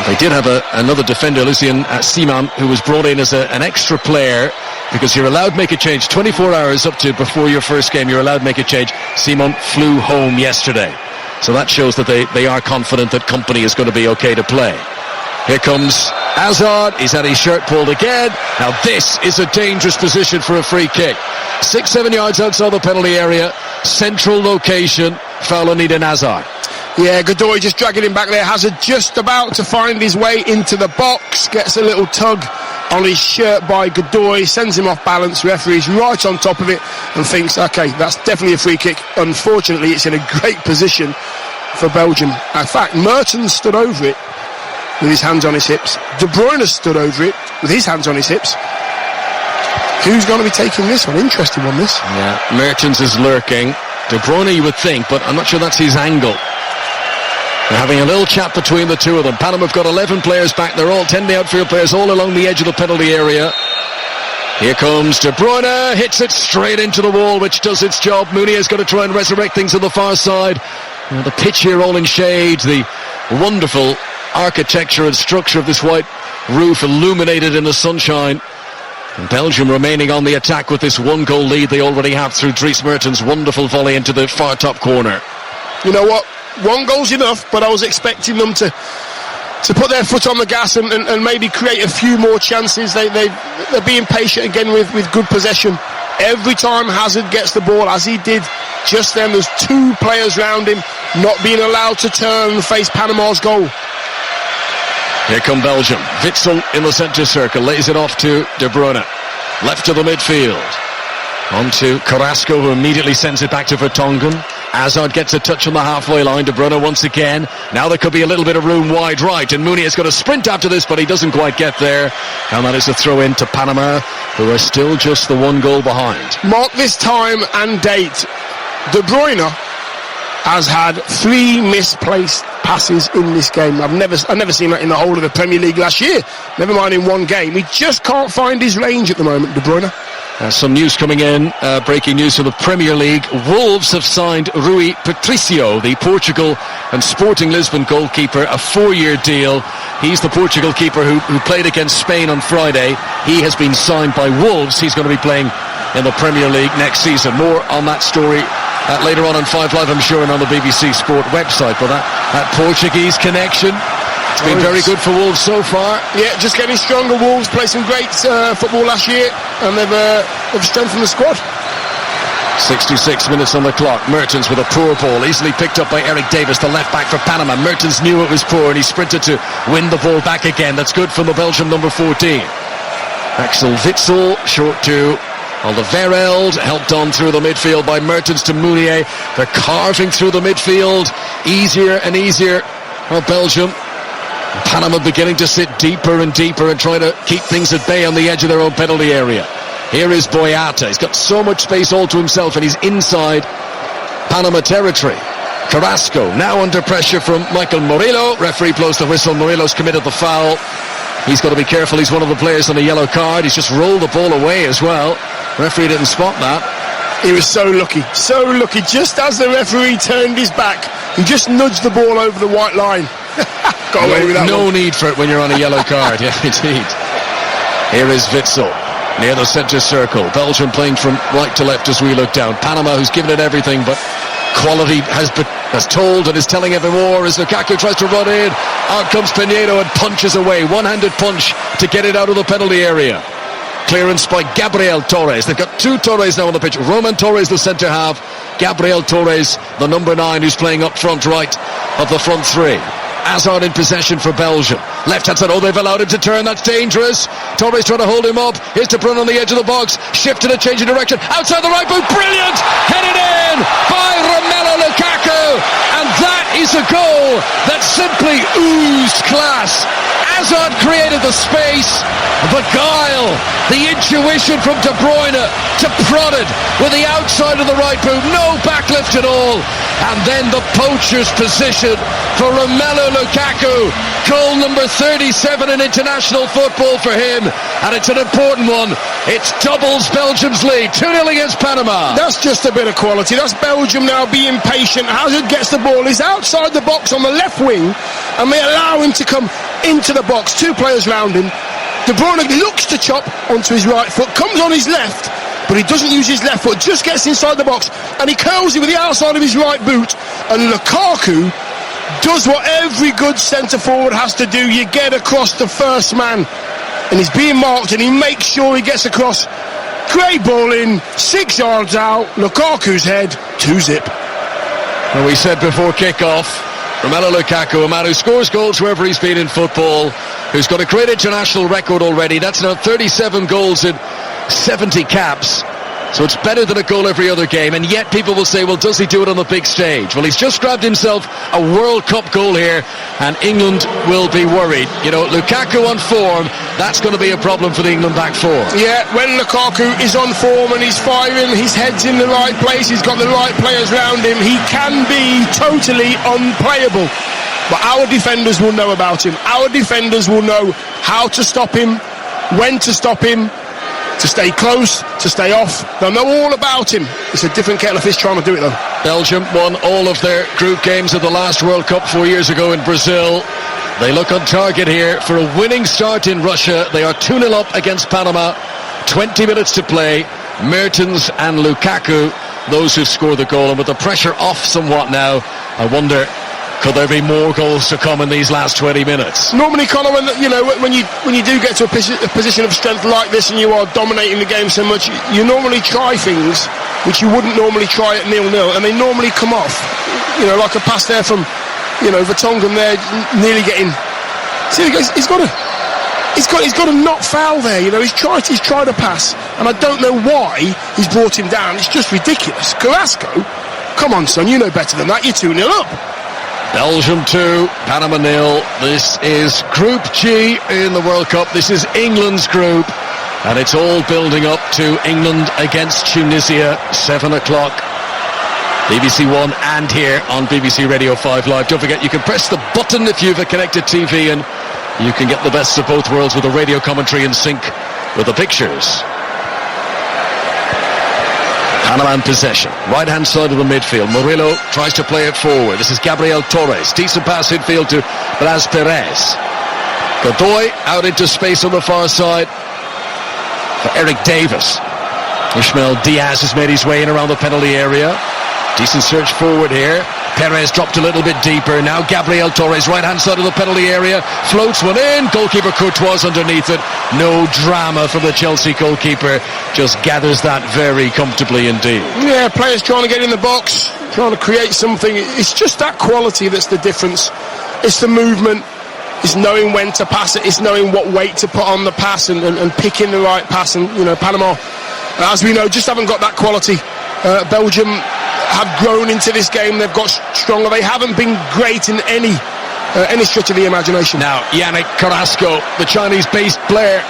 They did have another defender, Lucien Simon, who was brought in as an extra player, because you're allowed to make a change 24 hours up to before your first game. You're allowed to make a change. Simon flew home yesterday, so that shows that they are confident that Kompany is going to be okay to play. Here comes Hazard. He's had his shirt pulled again. Now this is a dangerous position for a free kick. 6-7 yards outside the penalty area, central location. Foul on Eden Hazard. Yeah, Godoy just dragging him back there. Hazard just about to find his way into the box. Gets a little tug on his shirt by Godoy. Sends him off balance. Referee's right on top of it and thinks, OK, that's definitely a free kick. Unfortunately, it's in a great position for Belgium. In fact, Mertens stood over it with his hands on his hips. De Bruyne stood over it with his hands on his hips. Who's going to be taking this one? Interesting one, this. Yeah, Mertens is lurking. De Bruyne, you would think, but I'm not sure that's his angle. They're having a little chat between the 2 of them. Panama have got 11 players back. They're all 10 outfield players all along the edge of the penalty area. Here comes De Bruyne, hits it straight into the wall, which does its job. Mounier's going to try and resurrect things on the far side. The pitch here all in shade. The wonderful architecture and structure of this white roof illuminated in the sunshine. And Belgium remaining on the attack with this 1-goal lead they already have through Dries Mertens' wonderful volley into the far top corner. You know what? 1 goal's enough, but I was expecting them to put their foot on the gas and maybe create a few more chances. They're being patient again with good possession. Every time Hazard gets the ball, as he did just then, there's 2 players round him, not being allowed to turn and face Panama's goal. Here come Belgium. Witsel in the centre circle, lays it off to De Bruyne. Left to the midfield. On to Carrasco, who immediately sends it back to Vertonghen. Hazard gets a touch on the halfway line. De Bruyne once again. Now there could be a little bit of room wide right, and Mounier's going to sprint after this, but he doesn't quite get there. And that is a throw in to Panama, who are still just the 1 goal behind. Mark this time and date. De Bruyne has had 3 misplaced passes in this game. I've never seen that in the whole of the Premier League last year. Never mind in 1 game. He just can't find his range at the moment, De Bruyne. Some news coming in, breaking news from the Premier League. Wolves have signed Rui Patricio, the Portugal and Sporting Lisbon goalkeeper, a 4-year deal. He's the Portugal keeper who played against Spain on Friday. He has been signed by Wolves. He's going to be playing in the Premier League next season. More on that story later on 5 Live, I'm sure, and on the BBC Sport website. But that Portuguese connection, it's been very good for Wolves so far. Yeah, just getting stronger. Wolves played some great football last year, and they've strengthened the squad. 66 minutes on the clock. Mertens with a poor ball, easily picked up by Eric Davis, the left back for Panama. Mertens knew it was poor, and he sprinted to win the ball back again. That's good from the Belgian number 14. Axel Witsel, short to Alderweireld, helped on through the midfield by Mertens to Mounier. They're carving through the midfield, easier and easier for Belgium. Panama beginning to sit deeper and deeper and try to keep things at bay on the edge of their own penalty area. Here is Boyata. He's got so much space all to himself, and he's inside Panama territory. Carrasco now under pressure from Michael Murillo. Referee blows the whistle. Murillo's committed the foul. He's got to be careful. He's one of the players on a yellow card. He's just rolled the ball away as well. Referee didn't spot that. He was so lucky, so lucky. Just as the referee turned his back, he just nudged the ball over the white line. Got away with that. No need for it when you're on a yellow card. Yeah, indeed. Here is Witsel near the centre circle. Belgium playing from right to left as we look down. Panama, who's given it everything, but quality has told and is telling ever more as Lukaku tries to run in. Out comes Pinedo and punches away. One-handed punch to get it out of the penalty area. Clearance by Gabriel Torres. They've got two Torres now on the pitch. Roman Torres, the centre half. Gabriel Torres, the number 9, who's playing up front right of the front three. Hazard in possession for Belgium. Left-hand side, they've allowed him to turn. That's dangerous. Torres trying to hold him up. Here's De Bruyne on the edge of the box. Shifted a change of direction. Outside the right boot. Brilliant! Headed in by Romelu Lukaku. And that is a goal that simply oozed class. Hazard created the space, the guile, the intuition from De Bruyne to prod it with the outside of the right boot, no backlift at all, and then the poacher's position for Romelu Lukaku. Goal number 37 in international football for him, and it's an important one. It's doubles Belgium's lead, 2-0 against Panama. That's just a bit of quality. That's Belgium now being patient. Hazard gets the ball, he's outside the box on the left wing, and they allow him to come into the box. Two players round him. De Bruyne looks to chop onto his right foot, comes on his left, but he doesn't use his left foot, just gets inside the box, and he curls it with the outside of his right boot. And Lukaku does what every good centre forward has to do. You get across the first man, and he's being marked, and he makes sure he gets across. Great ball in, 6 yards out. Lukaku's head, 2-zip. Well, we said before kick-off, Romelu Lukaku, a man who scores goals wherever he's been in football, who's got a great international record already. That's now 37 goals in 70 caps. So it's better than a goal every other game. And yet people will say, well, does he do it on the big stage? Well, he's just grabbed himself a World Cup goal here, and England will be worried. You know, Lukaku on form, that's going to be a problem for the England back four. Yeah, when Lukaku is on form and he's firing, his head's in the right place, he's got the right players around him, he can be totally unplayable. But our defenders will know about him. Our defenders will know how to stop him, when to stop him, to stay close, to stay off. They'll know all about him. It's a different kettle of fish trying to do it, though. Belgium won all of their group games at the last World Cup 4 years ago in Brazil. They look on target here for a winning start in Russia. They are 2-0 up against Panama. 20 minutes to play. Mertens and Lukaku, those who've scored the goal. And with the pressure off somewhat now, I wonder, could there be more goals to come in these last 20 minutes? Normally, Conor, when you do get to a position of strength like this and you are dominating the game so much, you normally try things which you wouldn't normally try at 0-0, and they normally come off. You know, like a pass there from, Vertonghen there, nearly getting. See, he's got to not foul there. You know, he's tried to pass, and I don't know why he's brought him down. It's just ridiculous. Carrasco, come on, son, you know better than that. You're 2-0 up. Belgium 2, Panama 0. This is Group G in the World Cup. This is England's group, and it's all building up to England against Tunisia, 7 o'clock. BBC One and here on BBC Radio 5 Live. Don't forget, you can press the button if you have a connected TV, and you can get the best of both worlds with the radio commentary in sync with the pictures. Panama in possession, right-hand side of the midfield. Murillo tries to play it forward. This is Gabriel Torres. Decent pass infield to Blas Perez. Godoy out into space on the far side for Eric Davis. Ismail Diaz has made his way in around the penalty area. Decent search forward here. Perez dropped a little bit deeper. Now Gabriel Torres, right-hand side of the penalty area. Floats one in. Goalkeeper Courtois underneath it. No drama from the Chelsea goalkeeper. Just gathers that very comfortably indeed. Yeah, players trying to get in the box, trying to create something. It's just that quality that's the difference. It's the movement. It's knowing when to pass it. It's knowing what weight to put on the pass and picking the right pass. And, you know, Panama, as we know, just haven't got that quality. Belgium have grown into this game. They've got stronger. They haven't been great in any stretch of the imagination. Now, Yannick Carrasco, the Chinese-based player,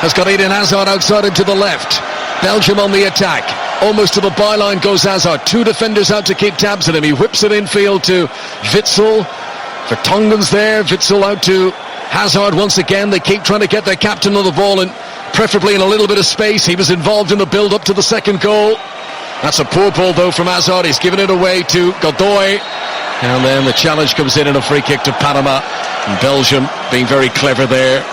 has got Eden Hazard outside him to the left. Belgium on the attack. Almost to the byline goes Hazard. Two defenders out to keep tabs on him. He whips it infield to Witsel. Vertonghen's there. Witsel out to Hazard once again. They keep trying to get their captain on the ball, and preferably in a little bit of space. He was involved in the build-up to the second goal. That's a poor ball, though, from Hazard. He's given it away to Godoy. And then the challenge comes in a free kick to Panama. And Belgium being very clever there.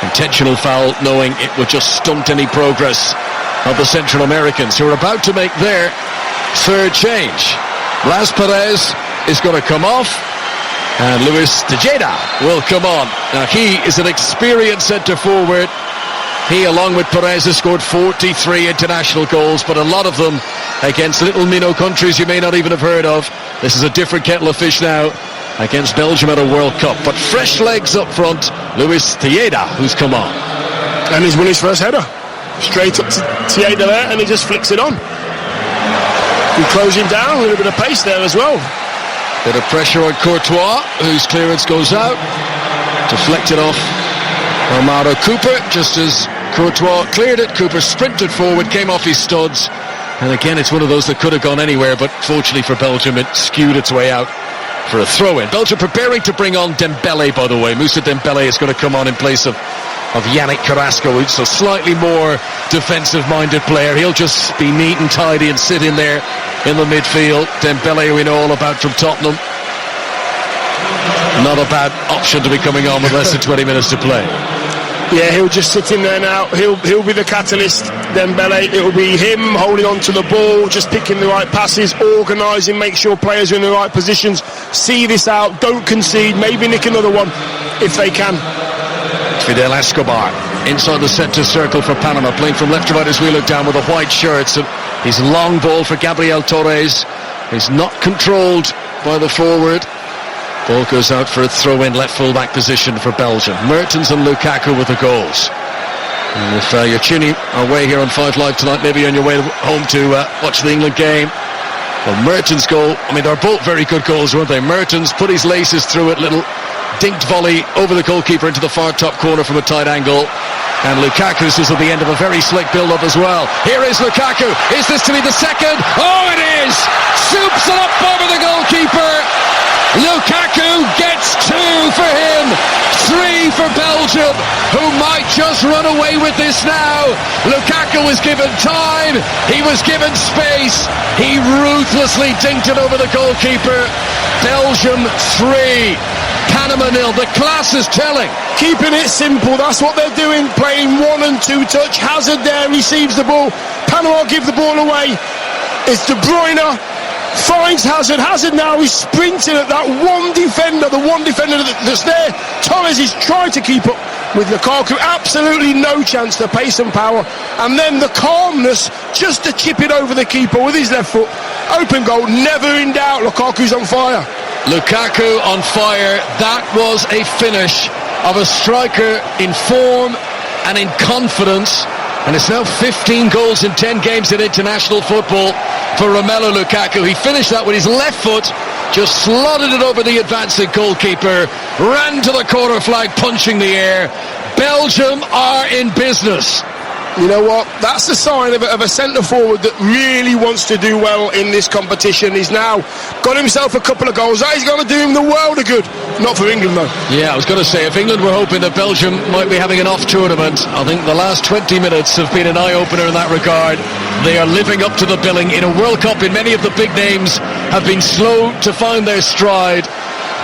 Intentional foul, knowing it would just stunt any progress of the Central Americans, who are about to make their third change. Blas Perez is going to come off, and Luis Tejeda will come on. Now, he is an experienced centre-forward. He, along with Perez, has scored 43 international goals, but a lot of them against little minnow countries you may not even have heard of. This is a different kettle of fish now against Belgium at a World Cup. But fresh legs up front, Luis Tejeda, who's come on. And he's won his first header. Straight up to Tejeda there, and he just flicks it on. We close him down, a little bit of pace there as well. Bit of pressure on Courtois, whose clearance goes out. Deflected off Romero Cooper, just as Courtois cleared it. Cooper sprinted forward, came off his studs, and again it's one of those that could have gone anywhere, but fortunately for Belgium it skewed its way out for a throw-in. Belgium preparing to bring on Dembele, by the way. Moussa Dembele is going to come on in place of Yannick Carrasco, who's a slightly more defensive-minded player. He'll just be neat and tidy and sit in there in the midfield. Dembele, we know all about from Tottenham. Not a bad option to be coming on with less than 20 minutes to play. Yeah, he'll just sit in there now. He'll be the catalyst, Dembele. It'll be him holding on to the ball, just picking the right passes, organising, make sure players are in the right positions. See this out, don't concede, maybe nick another one if they can. Fidel Escobar inside the centre circle for Panama, playing from left to right as we look down with the white shirts. And his long ball for Gabriel Torres is not controlled by the forward. Ball goes out for a throw-in left full-back position for Belgium. Mertens and Lukaku with the goals. And if you're tuning our way here on 5 Live tonight, maybe on your way home to watch the England game, well, Mertens' goal, I mean, they're both very good goals, weren't they? Mertens put his laces through it, little dinked volley over the goalkeeper into the far top corner from a tight angle. And Lukaku's was at the end of a very slick build-up as well. Here is Lukaku. Is this to be the second? Oh, it is! Soups it up over the goalkeeper. Lukaku gets 2 for him, 3 for Belgium, who might just run away with this now. Lukaku was given time, he was given space, he ruthlessly dinked it over the goalkeeper. Belgium 3, Panama 0. The class is telling. Keeping it simple, that's what they're doing, playing 1 and 2 touch. Hazard there receives the ball, Panama give the ball away. It's De Bruyne. Finds Hazard. Hazard now is sprinting at that one defender, the one defender that's there. Torres is trying to keep up with Lukaku. Absolutely no chance, the pace and power. And then the calmness just to chip it over the keeper with his left foot. Open goal, never in doubt. Lukaku's on fire. Lukaku on fire. That was a finish of a striker in form and in confidence. And it's now 15 goals in 10 games in international football for Romelu Lukaku. He finished that with his left foot, just slotted it over the advancing goalkeeper, ran to the corner flag, punching the air. Belgium are in business. You know what? That's the sign of a centre-forward that really wants to do well in this competition. He's now got himself a couple of goals. That is going to do him the world of good. Not for England, though. Yeah, I was going to say, if England were hoping that Belgium might be having an off tournament, I think the last 20 minutes have been an eye-opener in that regard. They are living up to the billing. In a World Cup, in many of the big names have been slow to find their stride.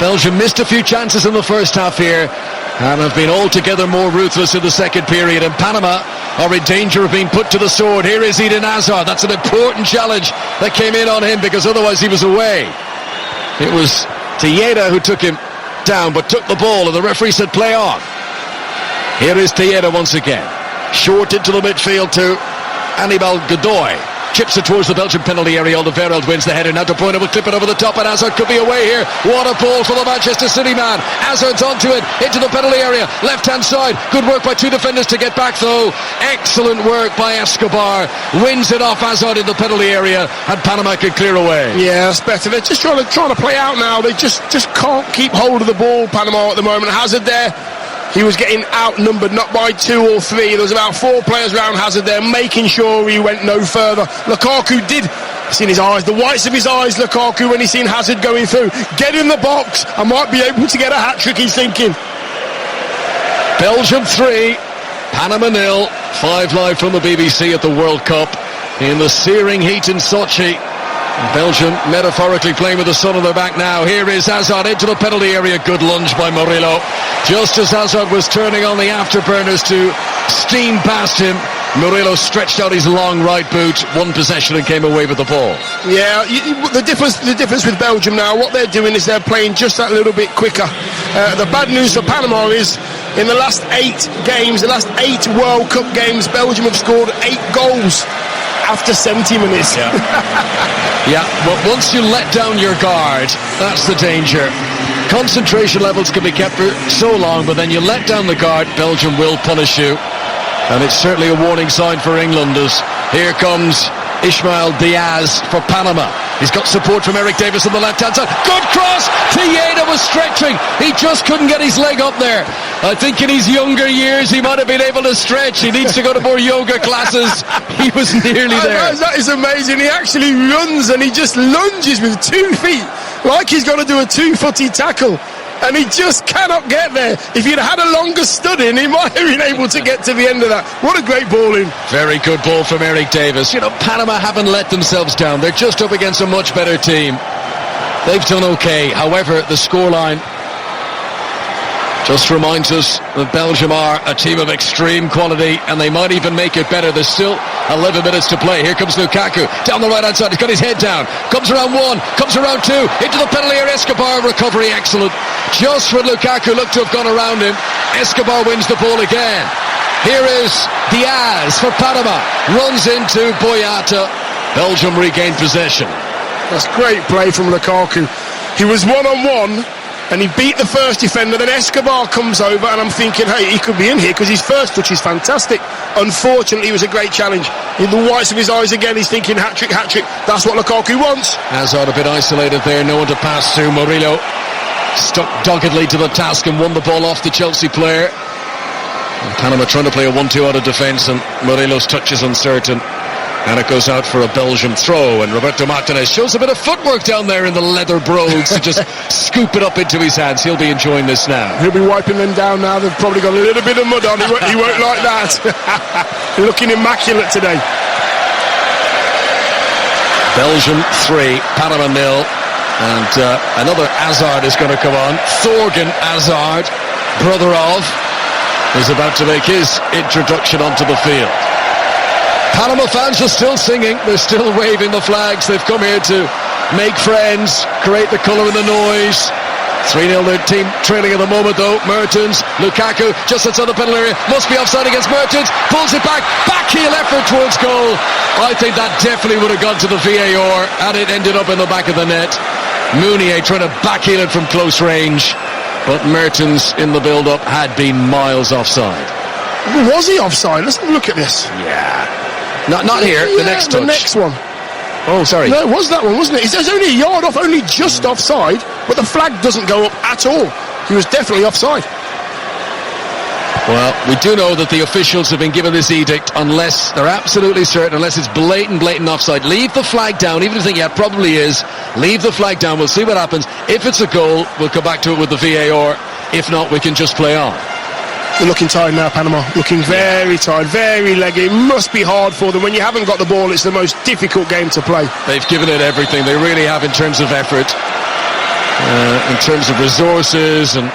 Belgium missed a few chances in the first half here. and have been altogether more ruthless in the second period, and Panama are in danger of being put to the sword. Here is Eden Hazard. That's an important challenge that came in on him, because otherwise he was away. It was Tejeda who took him down, but took the ball, and the referee said play on. Here is Tejeda once again, short into the midfield to Anibal Godoy. Chips it towards the Belgian penalty area. Alderweireld wins the header. Now De Bruyne will clip it over the top, and Hazard could be away here. What a ball for the Manchester City man. Hazard's onto it, into the penalty area, left-hand side. Good work by two defenders to get back, though. Excellent work by Escobar. Wins it off Hazard in the penalty area, and Panama can clear away. Yeah, that's better. They're just trying to play out now. They just can't keep hold of the ball, Panama, at the moment. Hazard there, he was getting outnumbered, not by 2 or 3. There was about 4 players around Hazard there, making sure he went no further. Lukaku did see in his eyes, the whites of his eyes, Lukaku, when he seen Hazard going through. Get in the box, I might be able to get a hat-trick, he's thinking. Belgium 3, Panama 0. 5 live from the BBC at the World Cup. In the searing heat in Sochi, Belgium metaphorically playing with the sun on their back now. Here is Hazard into the penalty area. Good lunge by Murillo. Just as Hazard was turning on the afterburners to steam past him, Murillo stretched out his long right boot, won possession and came away with the ball. Yeah, the difference with Belgium now, what they're doing is they're playing just that little bit quicker. The bad news for Panama is, in the last 8 games, the last 8 World Cup games, Belgium have scored 8 goals after 70 minutes. Yeah, but once you let down your guard, that's the danger. Concentration levels can be kept for so long, but then you let down the guard, Belgium will punish you. And it's certainly a warning sign for England, as here comes Ismail Diaz for Panama. He's got support from Eric Davis on the left-hand side. Good cross! Tejeda was stretching. He just couldn't get his leg up there. I think in his younger years he might have been able to stretch. He needs to go to more yoga classes. He was nearly there. That is amazing. He actually runs and he just lunges with 2 feet like he's got to do a 2-footy tackle. And he just cannot get there. If he'd had a longer studying, he might have been able to get to the end of that. What a great ball in. Very good ball from Eric Davis. You know, Panama haven't let themselves down. They're just up against a much better team. They've done okay. However, the scoreline just reminds us that Belgium are a team of extreme quality, and they might even make it better. There's still 11 minutes to play. Here comes Lukaku down the right hand side. He's got his head down, comes around 1, comes around 2, into the penalty area. Escobar, recovery excellent. Just when Lukaku looked to have gone around him, Escobar wins the ball again. Here is Diaz for Panama, runs into Boyata. Belgium regained possession. That's great play from Lukaku. He was 1-on-1 and he beat the first defender. Then Escobar comes over, and I'm thinking, hey, he could be in here because his first touch is fantastic. Unfortunately, it was a great challenge. In the whites of his eyes again, he's thinking hat-trick, hat-trick. That's what Lukaku wants. Hazard a bit isolated there, no one to pass to. Murillo stuck doggedly to the task and won the ball off the Chelsea player. And Panama trying to play a 1-2 out of defence, and Murillo's touch is uncertain. And it goes out for a Belgian throw, and Roberto Martinez shows a bit of footwork down there in the leather brogues to just scoop it up into his hands. He'll be enjoying this now. He'll be wiping them down now. They've probably got a little bit of mud on. He won't like that. Looking immaculate today. Belgium 3, Panama 0. And another Hazard is going to come on. Thorgan Hazard, brother of, is about to make his introduction onto the field. Panama fans are still singing, they're still waving the flags. They've come here to make friends, create the colour and the noise. 3-0 their team trailing at the moment though. Mertens, Lukaku just outside the penalty area, must be offside against Mertens, pulls it back, backheel effort towards goal. I think that definitely would have gone to the VAR, and it ended up in the back of the net. Mounier trying to backheel it from close range, but Mertens in the build-up had been miles offside. Was he offside? Let's have a look at this. Yeah. Not here, the next touch. The next one. Oh, sorry. No, it was that one, wasn't it? It's only a yard off, only just offside, but the flag doesn't go up at all. He was definitely offside. Well, we do know that the officials have been given this edict, unless they're absolutely certain, unless it's blatant offside. Leave the flag down, even if you think, yeah, it probably is. Leave the flag down, we'll see what happens. If it's a goal, we'll come back to it with the VAR. If not, we can just play on. They're looking tired now, Panama. Looking very tired, very leggy. It must be hard for them. When you haven't got the ball, it's the most difficult game to play. They've given it everything. They really have in terms of effort, in terms of resources, and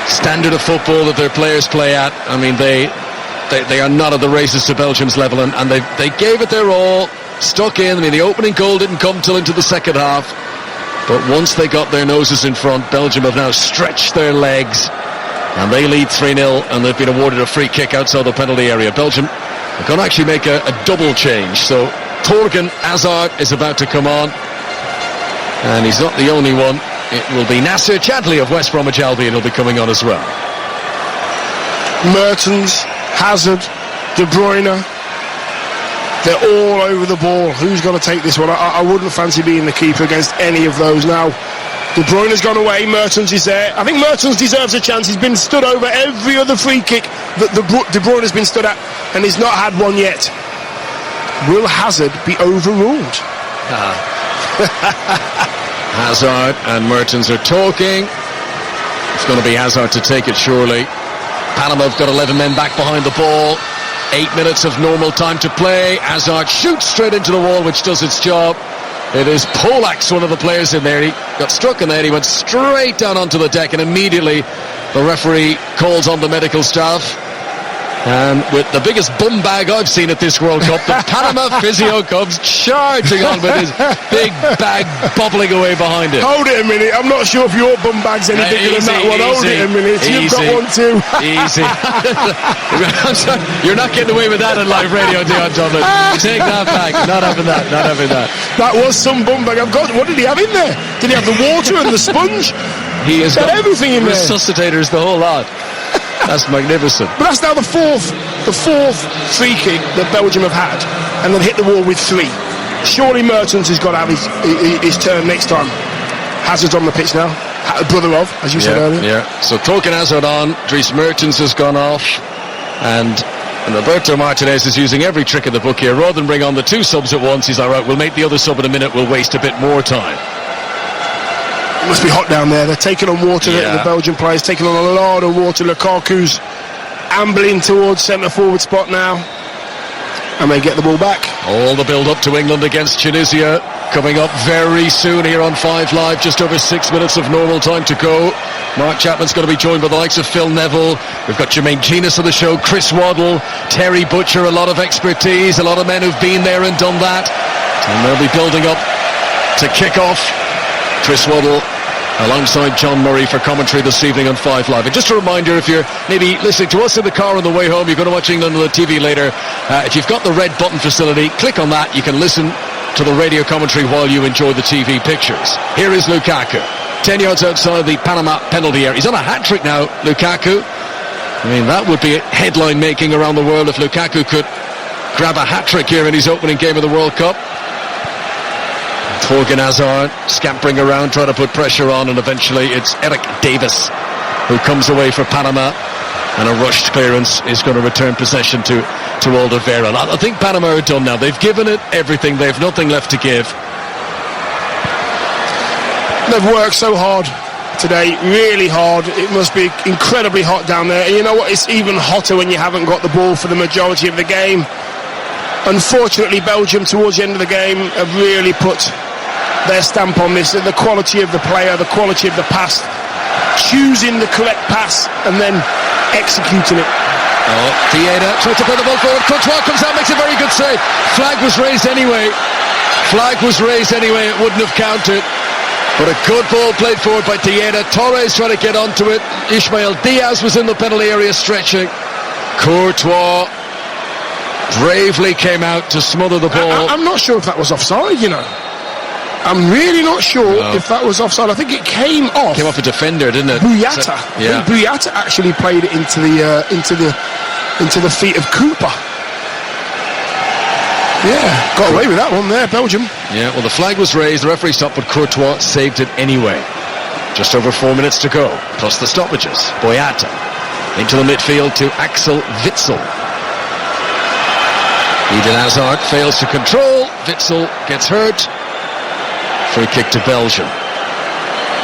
standard of football that their players play at, I mean, they are not at the races to Belgium's level, and they gave it their all, stuck in. I mean, the opening goal didn't come till into the second half, but once they got their noses in front, Belgium have now stretched their legs, and they lead 3-0, and they've been awarded a free kick outside the penalty area. Belgium are going to actually make a double change, so Thorgan Hazard is about to come on, and he's not the only one. It will be Nasser Chadli of West Bromwich Albion who'll be coming on as well. Mertens, Hazard, De Bruyne, they're all over the ball. Who's going to take this one? I wouldn't fancy being the keeper against any of those now. De Bruyne's gone away, Mertens is there. I think Mertens deserves a chance. He's been stood over every other free kick that De Bruyne's been stood at, and he's not had one yet. Will Hazard be overruled? Hazard and Mertens are talking. It's going to be Hazard to take it, surely. Panama have got 11 men back behind the ball. 8 minutes of normal time to play. Hazard shoots straight into the wall, which does its job. It is Polak's one of the players in there. He got struck in there. He went straight down onto the deck, and immediately the referee calls on the medical staff. And with the biggest bum bag I've seen at this World Cup, the Panama physio comes charging on with his big bag bobbling away behind him. Hold it a minute. I'm not sure if your bum bag's any bigger than that one. Hold it a minute. You've got one too. Easy. I'm sorry. You're not getting away with that on live radio, Dion Dublin. Take that back. Not having that. Not having that. That was some bum bag. What did he have in there? Did he have the water and the sponge? He has got everything in there. Resuscitators, the whole lot. That's magnificent. But that's now the fourth free kick that Belgium have had, and then hit the wall with 3. Surely Mertens has got to have his turn next time. Hazard's on the pitch now, brother of, as you said earlier. Yeah. So Thorgan Hazard on, Dries Mertens has gone off, and Roberto Martinez is using every trick in the book here. Rather than bring on the 2 subs at once, he's all right, we'll make the other sub in a minute, we'll waste a bit more time. It must be hot down there. They're taking on water, the Belgian players, taking on a lot of water. Lukaku's ambling towards centre-forward spot now, and they get the ball back. All the build-up to England against Tunisia coming up very soon here on 5 Live. Just over 6 minutes of normal time to go. Mark Chapman's going to be joined by the likes of Phil Neville. We've got Jermaine Genius on the show, Chris Waddle, Terry Butcher, a lot of expertise, a lot of men who've been there and done that. And they'll be building up to kick off. Chris Waddle alongside John Murray for commentary this evening on 5 Live. And just a reminder, if you're maybe listening to us in the car on the way home, you're going to watch England on the TV later, if you've got the red button facility, click on that. You can listen to the radio commentary while you enjoy the TV pictures. Here is Lukaku, 10 yards outside the Panama penalty area. He's on a hat-trick now, Lukaku. I mean, that would be headline making around the world if Lukaku could grab a hat-trick here in his opening game of the World Cup. Thorgan Hazard scampering around, trying to put pressure on, and eventually it's Eric Davis who comes away for Panama, and a rushed clearance is going to return possession to Alderweireld. I think Panama are done now. They've given it everything. They've nothing left to give. They've worked so hard today, really hard. It must be incredibly hot down there. And you know what? It's even hotter when you haven't got the ball for the majority of the game. Unfortunately, Belgium, towards the end of the game, have really put their stamp on this. The quality of the player, the quality of the pass, choosing the correct pass and then executing it. Oh, Vieira tries to play the ball forward. Courtois comes out, makes a very good save. Flag was raised anyway. It wouldn't have counted. But a good ball played forward by Vieira. Torres trying to get onto it. Ismail Diaz was in the penalty area stretching. Courtois bravely came out to smother the ball. I'm not sure if that was offside, you know. I'm really not sure if that was offside. I think it came off. Came off a defender, didn't it? Bouyata. I think Bouyata actually played it into the feet of Cooper. Yeah, got away with that one there, Belgium. Yeah, well, the flag was raised, the referee stopped, but Courtois saved it anyway. Just over 4 minutes to go, plus the stoppages. Bouyata into the midfield to Axel Witsel. Eden Hazard fails to control. Witsel gets hurt. Free kick to Belgium.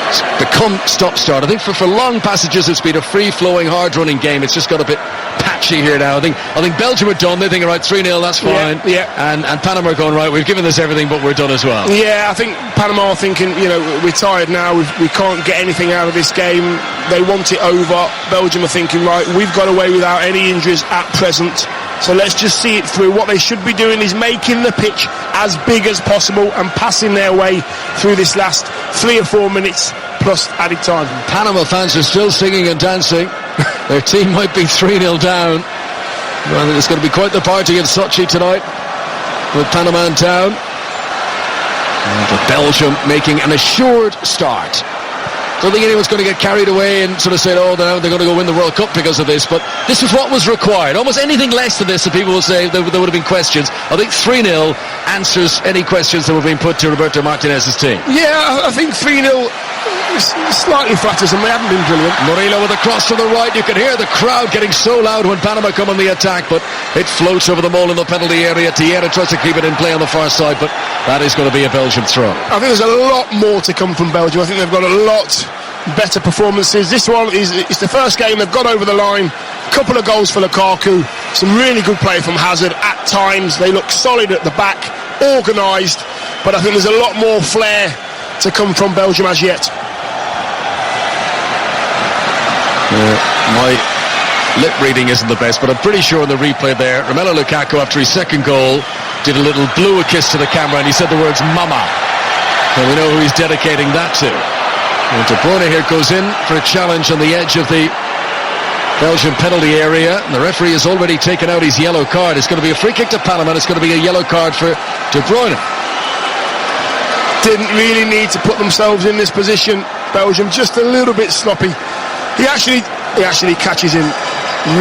It's become stop-start. I think for long passages it's been a free-flowing, hard-running game. It's just got a bit patchy Sochi here now. I think Belgium are done. They think, right, 3-0, that's fine. Yeah. And Panama are going, right, we've given this everything, but we're done as well. Yeah, I think Panama are thinking, we're tired now. We can't get anything out of this game. They want it over. Belgium are thinking, right, we've got away without any injuries at present. So let's just see it through. What they should be doing is making the pitch as big as possible and passing their way through this last 3 or 4 minutes plus added time. Panama fans are still singing and dancing. Their team might be 3-0 down. I think it's going to be quite the party in Sochi tonight with Panama in town. And Belgium making an assured start. Don't think anyone's going to get carried away and sort of say, oh, they're going to go win the World Cup because of this, but this is what was required. Almost anything less than this, and people will say there would have been questions. I think 3-0 answers any questions that were being put to Roberto Martinez's team. Yeah, I think 3-0 slightly flatters them. They haven't been brilliant. Murillo with a cross to the right. You can hear the crowd getting so loud when Panama come on the attack, but it floats over the mole in the penalty area. Tierra tries to keep it in play on the far side, but that is going to be a Belgium throw. I think there's a lot more to come from Belgium. I think they've got a lot better performances. This one is the first game they've got over the line. Couple of goals for Lukaku. Some really good play from Hazard at times. They look solid at the back, organised, but I think there's a lot more flair to come from Belgium as yet. My lip reading isn't the best, but I'm pretty sure in the replay there, Romelu Lukaku, after his second goal, did a little blew a kiss to the camera and he said the words mama. So we know who he's dedicating that to. And De Bruyne here goes in for a challenge on the edge of the Belgian penalty area, and the referee has already taken out his yellow card. It's going to be a free kick to Panama, and it's going to be a yellow card for De Bruyne. Didn't really need to put themselves in this position. Belgium just a little bit sloppy. He actually catches him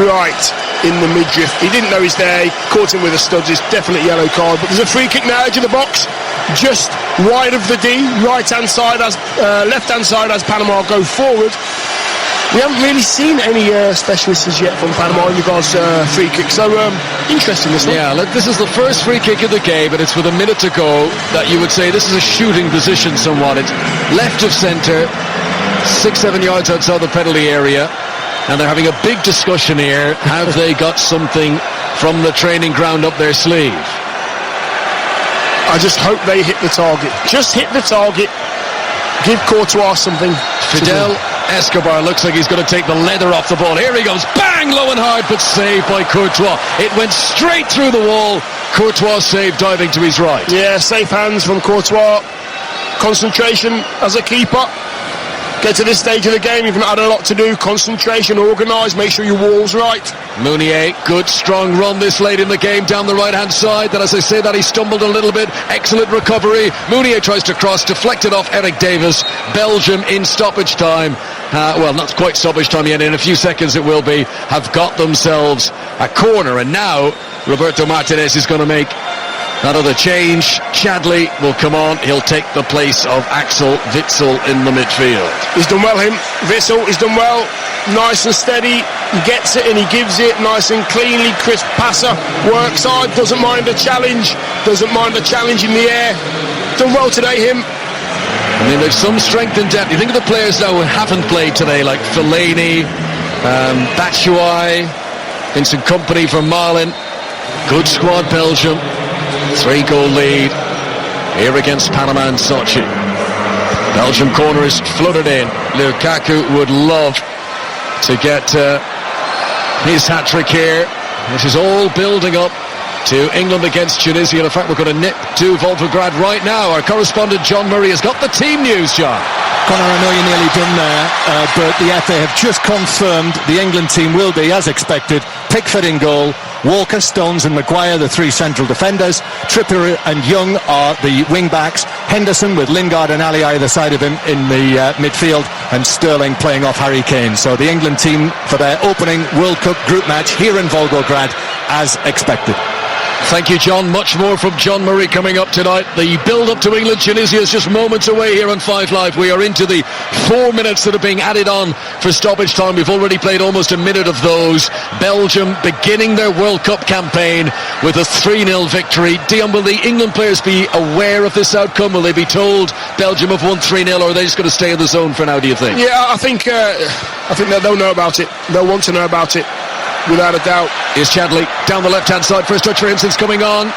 right in the midriff. He didn't know he's there. He caught him with a studs. It's definitely yellow card. But there's a free kick now, edge of the box, just wide of the D. Right-hand side as left-hand side as Panama go forward. We haven't really seen any specialists as yet from Panama in regards to free kick. So interesting this one. Yeah, this is the first free kick of the game, and it's with a minute to go. That you would say this is a shooting position somewhat. It's left of centre, 6-7 yards outside the penalty area, and they're having a big discussion here. Have they got something from the training ground up their sleeve? I just hope they hit the target. Just hit the target. Give Courtois something. Fidel Escobar looks like he's going to take the leather off the ball. Here he goes, bang, low and hard, but saved by Courtois. It went straight through the wall. Courtois saved, diving to his right. Yeah, safe hands from Courtois. Concentration as a keeper. Get to this stage of the game, you've not had a lot to do. Concentration, organise, make sure your wall's right. Meunier, good strong run this late in the game down the right hand side. Then as I say that, he stumbled a little bit. Excellent recovery. Meunier tries to cross, deflected off Eric Davis. Belgium in stoppage time, well, not quite stoppage time yet, in a few seconds it will be, have got themselves a corner. And now Roberto Martinez is going to make another change. Chadli will come on. He'll take the place of Axel Witsel in the midfield. He's done well, him. Witsel, he's done well. Nice and steady. He gets it and he gives it nice and cleanly. Crisp passer. Works hard. Doesn't mind a challenge. Doesn't mind a challenge in the air. Done well today, him. I mean, there's some strength and depth. You think of the players now who haven't played today, like Fellaini, Batshuayi, Vincent Kompany from Marlin. Good squad, Belgium. 3-goal lead here against Panama and Sochi. Belgium corner is flooded in. Lukaku would love to get his hat-trick here. This is all building up to England against Tunisia. In fact, we're going to nip to Volgograd right now. Our correspondent John Murray has got the team news, John. Conor, I know you're nearly done there, but the FA have just confirmed the England team will be, as expected, Pickford in goal, Walker, Stones and Maguire, the three central defenders. Trippier and Young are the wing-backs. Henderson with Lingard and Ali either side of him in the midfield, and Sterling playing off Harry Kane. So the England team for their opening World Cup group match here in Volgograd, as expected. Thank you, John. Much more from John Murray coming up tonight. The build-up to England-Tunisia is just moments away here on 5 Live. We are into the 4 minutes that are being added on for stoppage time. We've already played almost a minute of those. Belgium beginning their World Cup campaign with a 3-0 victory. Dion, will the England players be aware of this outcome? Will they be told Belgium have won 3-0, or are they just going to stay in the zone for now, do you think? Yeah, I think they'll know about it. They'll want to know about it. without a doubt. Here's Chadley down the left-hand side. First touch for him since coming on.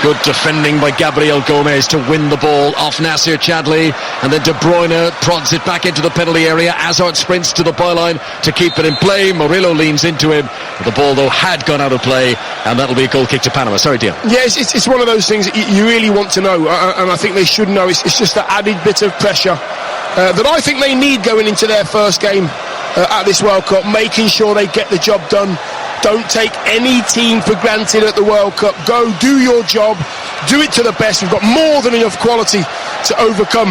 Good defending by Gabriel Gomez to win the ball off Nasser Chadley, and then De Bruyne prods it back into the penalty area. Hazard sprints to the byline to keep it in play. Murillo leans into him. The ball, though, had gone out of play, and that'll be a goal kick to Panama. Sorry, Dion. Yes, it's one of those things that you really want to know, and I think they should know. It's just that added bit of pressure that I think they need going into their first game at this World Cup, making sure they get the job done. Don't take any team for granted at the World Cup. Go, do your job, do it to the best. We've got more than enough quality to overcome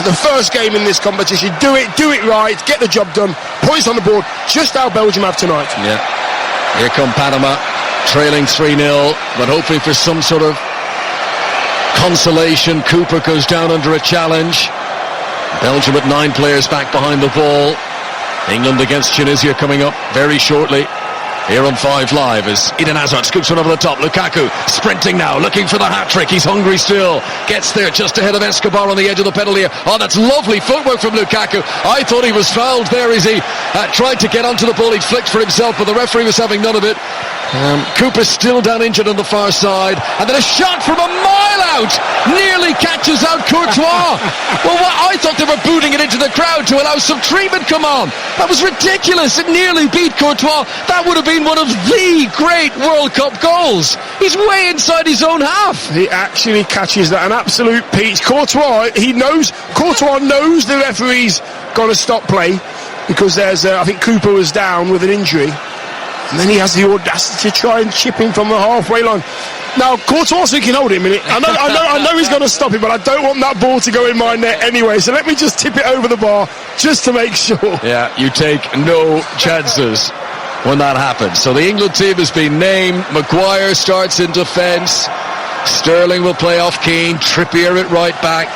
the first game in this competition. Do it right, get the job done. Points on the board, just how Belgium have tonight. Yeah. Here come Panama, trailing 3-0, but hoping for some sort of consolation. Cooper goes down under a challenge. Belgium with 9 players back behind the ball. England against Tunisia coming up very shortly. Here on 5 Live as Eden Hazard scoops one over the top. Lukaku sprinting now, looking for the hat-trick. He's hungry still. Gets there just ahead of Escobar on the edge of the penalty area. Oh, that's lovely footwork from Lukaku. I thought he was fouled there as he tried to get onto the ball. He flicked for himself, but the referee was having none of it. Cooper's still down injured on the far side. And then a shot from a mile out. Nearly catches out Courtois. Well, I thought they were booting it into the crowd to allow some treatment. Come on. That was ridiculous. It nearly beat Courtois. That would have been one of the great World Cup goals. He's way inside his own half. He actually catches that. An absolute peach. Courtois knows the referee's got to stop play because there's, I think Cooper was down with an injury. And then he has the audacity to try and chip him from the halfway line. Now, Courtois thinking, hold it a minute. I know he's going to stop it, but I don't want that ball to go in my net anyway. So let me just tip it over the bar just to make sure. Yeah, you take no chances when that happens. So the England team has been named. Maguire starts in defence. Sterling will play off Keane. Trippier at right back.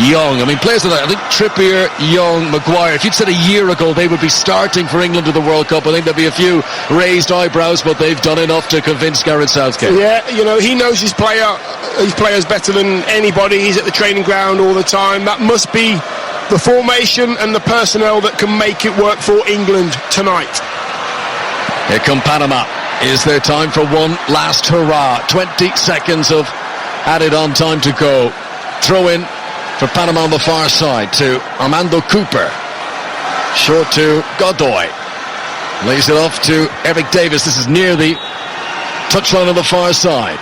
Young, I mean, players like that. I think Trippier, Young, Maguire, if you'd said a year ago they would be starting for England at the World Cup, I think there'd be a few raised eyebrows, but they've done enough to convince Gareth Southgate. Yeah, he knows his players better than anybody. He's at the training ground all the time. That must be the formation and the personnel that can make it work for England tonight. Here come Panama. Is there time for one last hurrah? 20 seconds of added on time to go. Throw in for Panama on the far side to Armando Cooper. Short to Godoy. Lays it off to Eric Davis. This is near the touchline on the far side.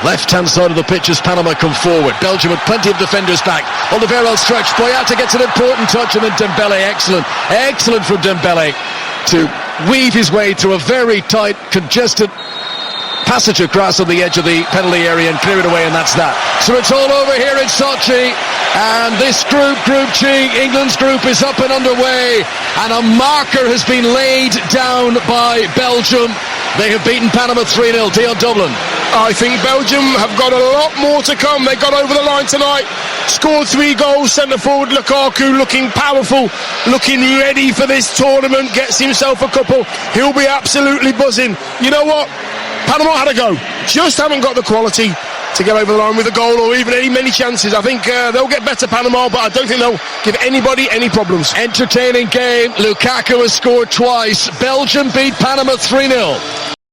Left-hand side of the pitch as Panama come forward. Belgium with plenty of defenders back. On the barrel stretch. Boyata gets an important touch, and then Dembele. Excellent from Dembele to weave his way through a very tight, congested passage across on the edge of the penalty area and clear it away, and that's that. So it's all over here in Sochi, and this Group G, England's group, is up and underway, and a marker has been laid down by Belgium. They have beaten Panama 3-0. Dion Dublin. I think Belgium have got a lot more to come. They got over the line tonight, scored 3 goals. Centre forward Lukaku looking powerful, looking ready for this tournament, gets himself a couple. He'll be absolutely buzzing. You know what? Panama had a go, just haven't got the quality to get over the line with a goal or even many chances. I think they'll get better, Panama, but I don't think they'll give anybody any problems. Entertaining game. Lukaku has scored twice. Belgium beat Panama 3-0.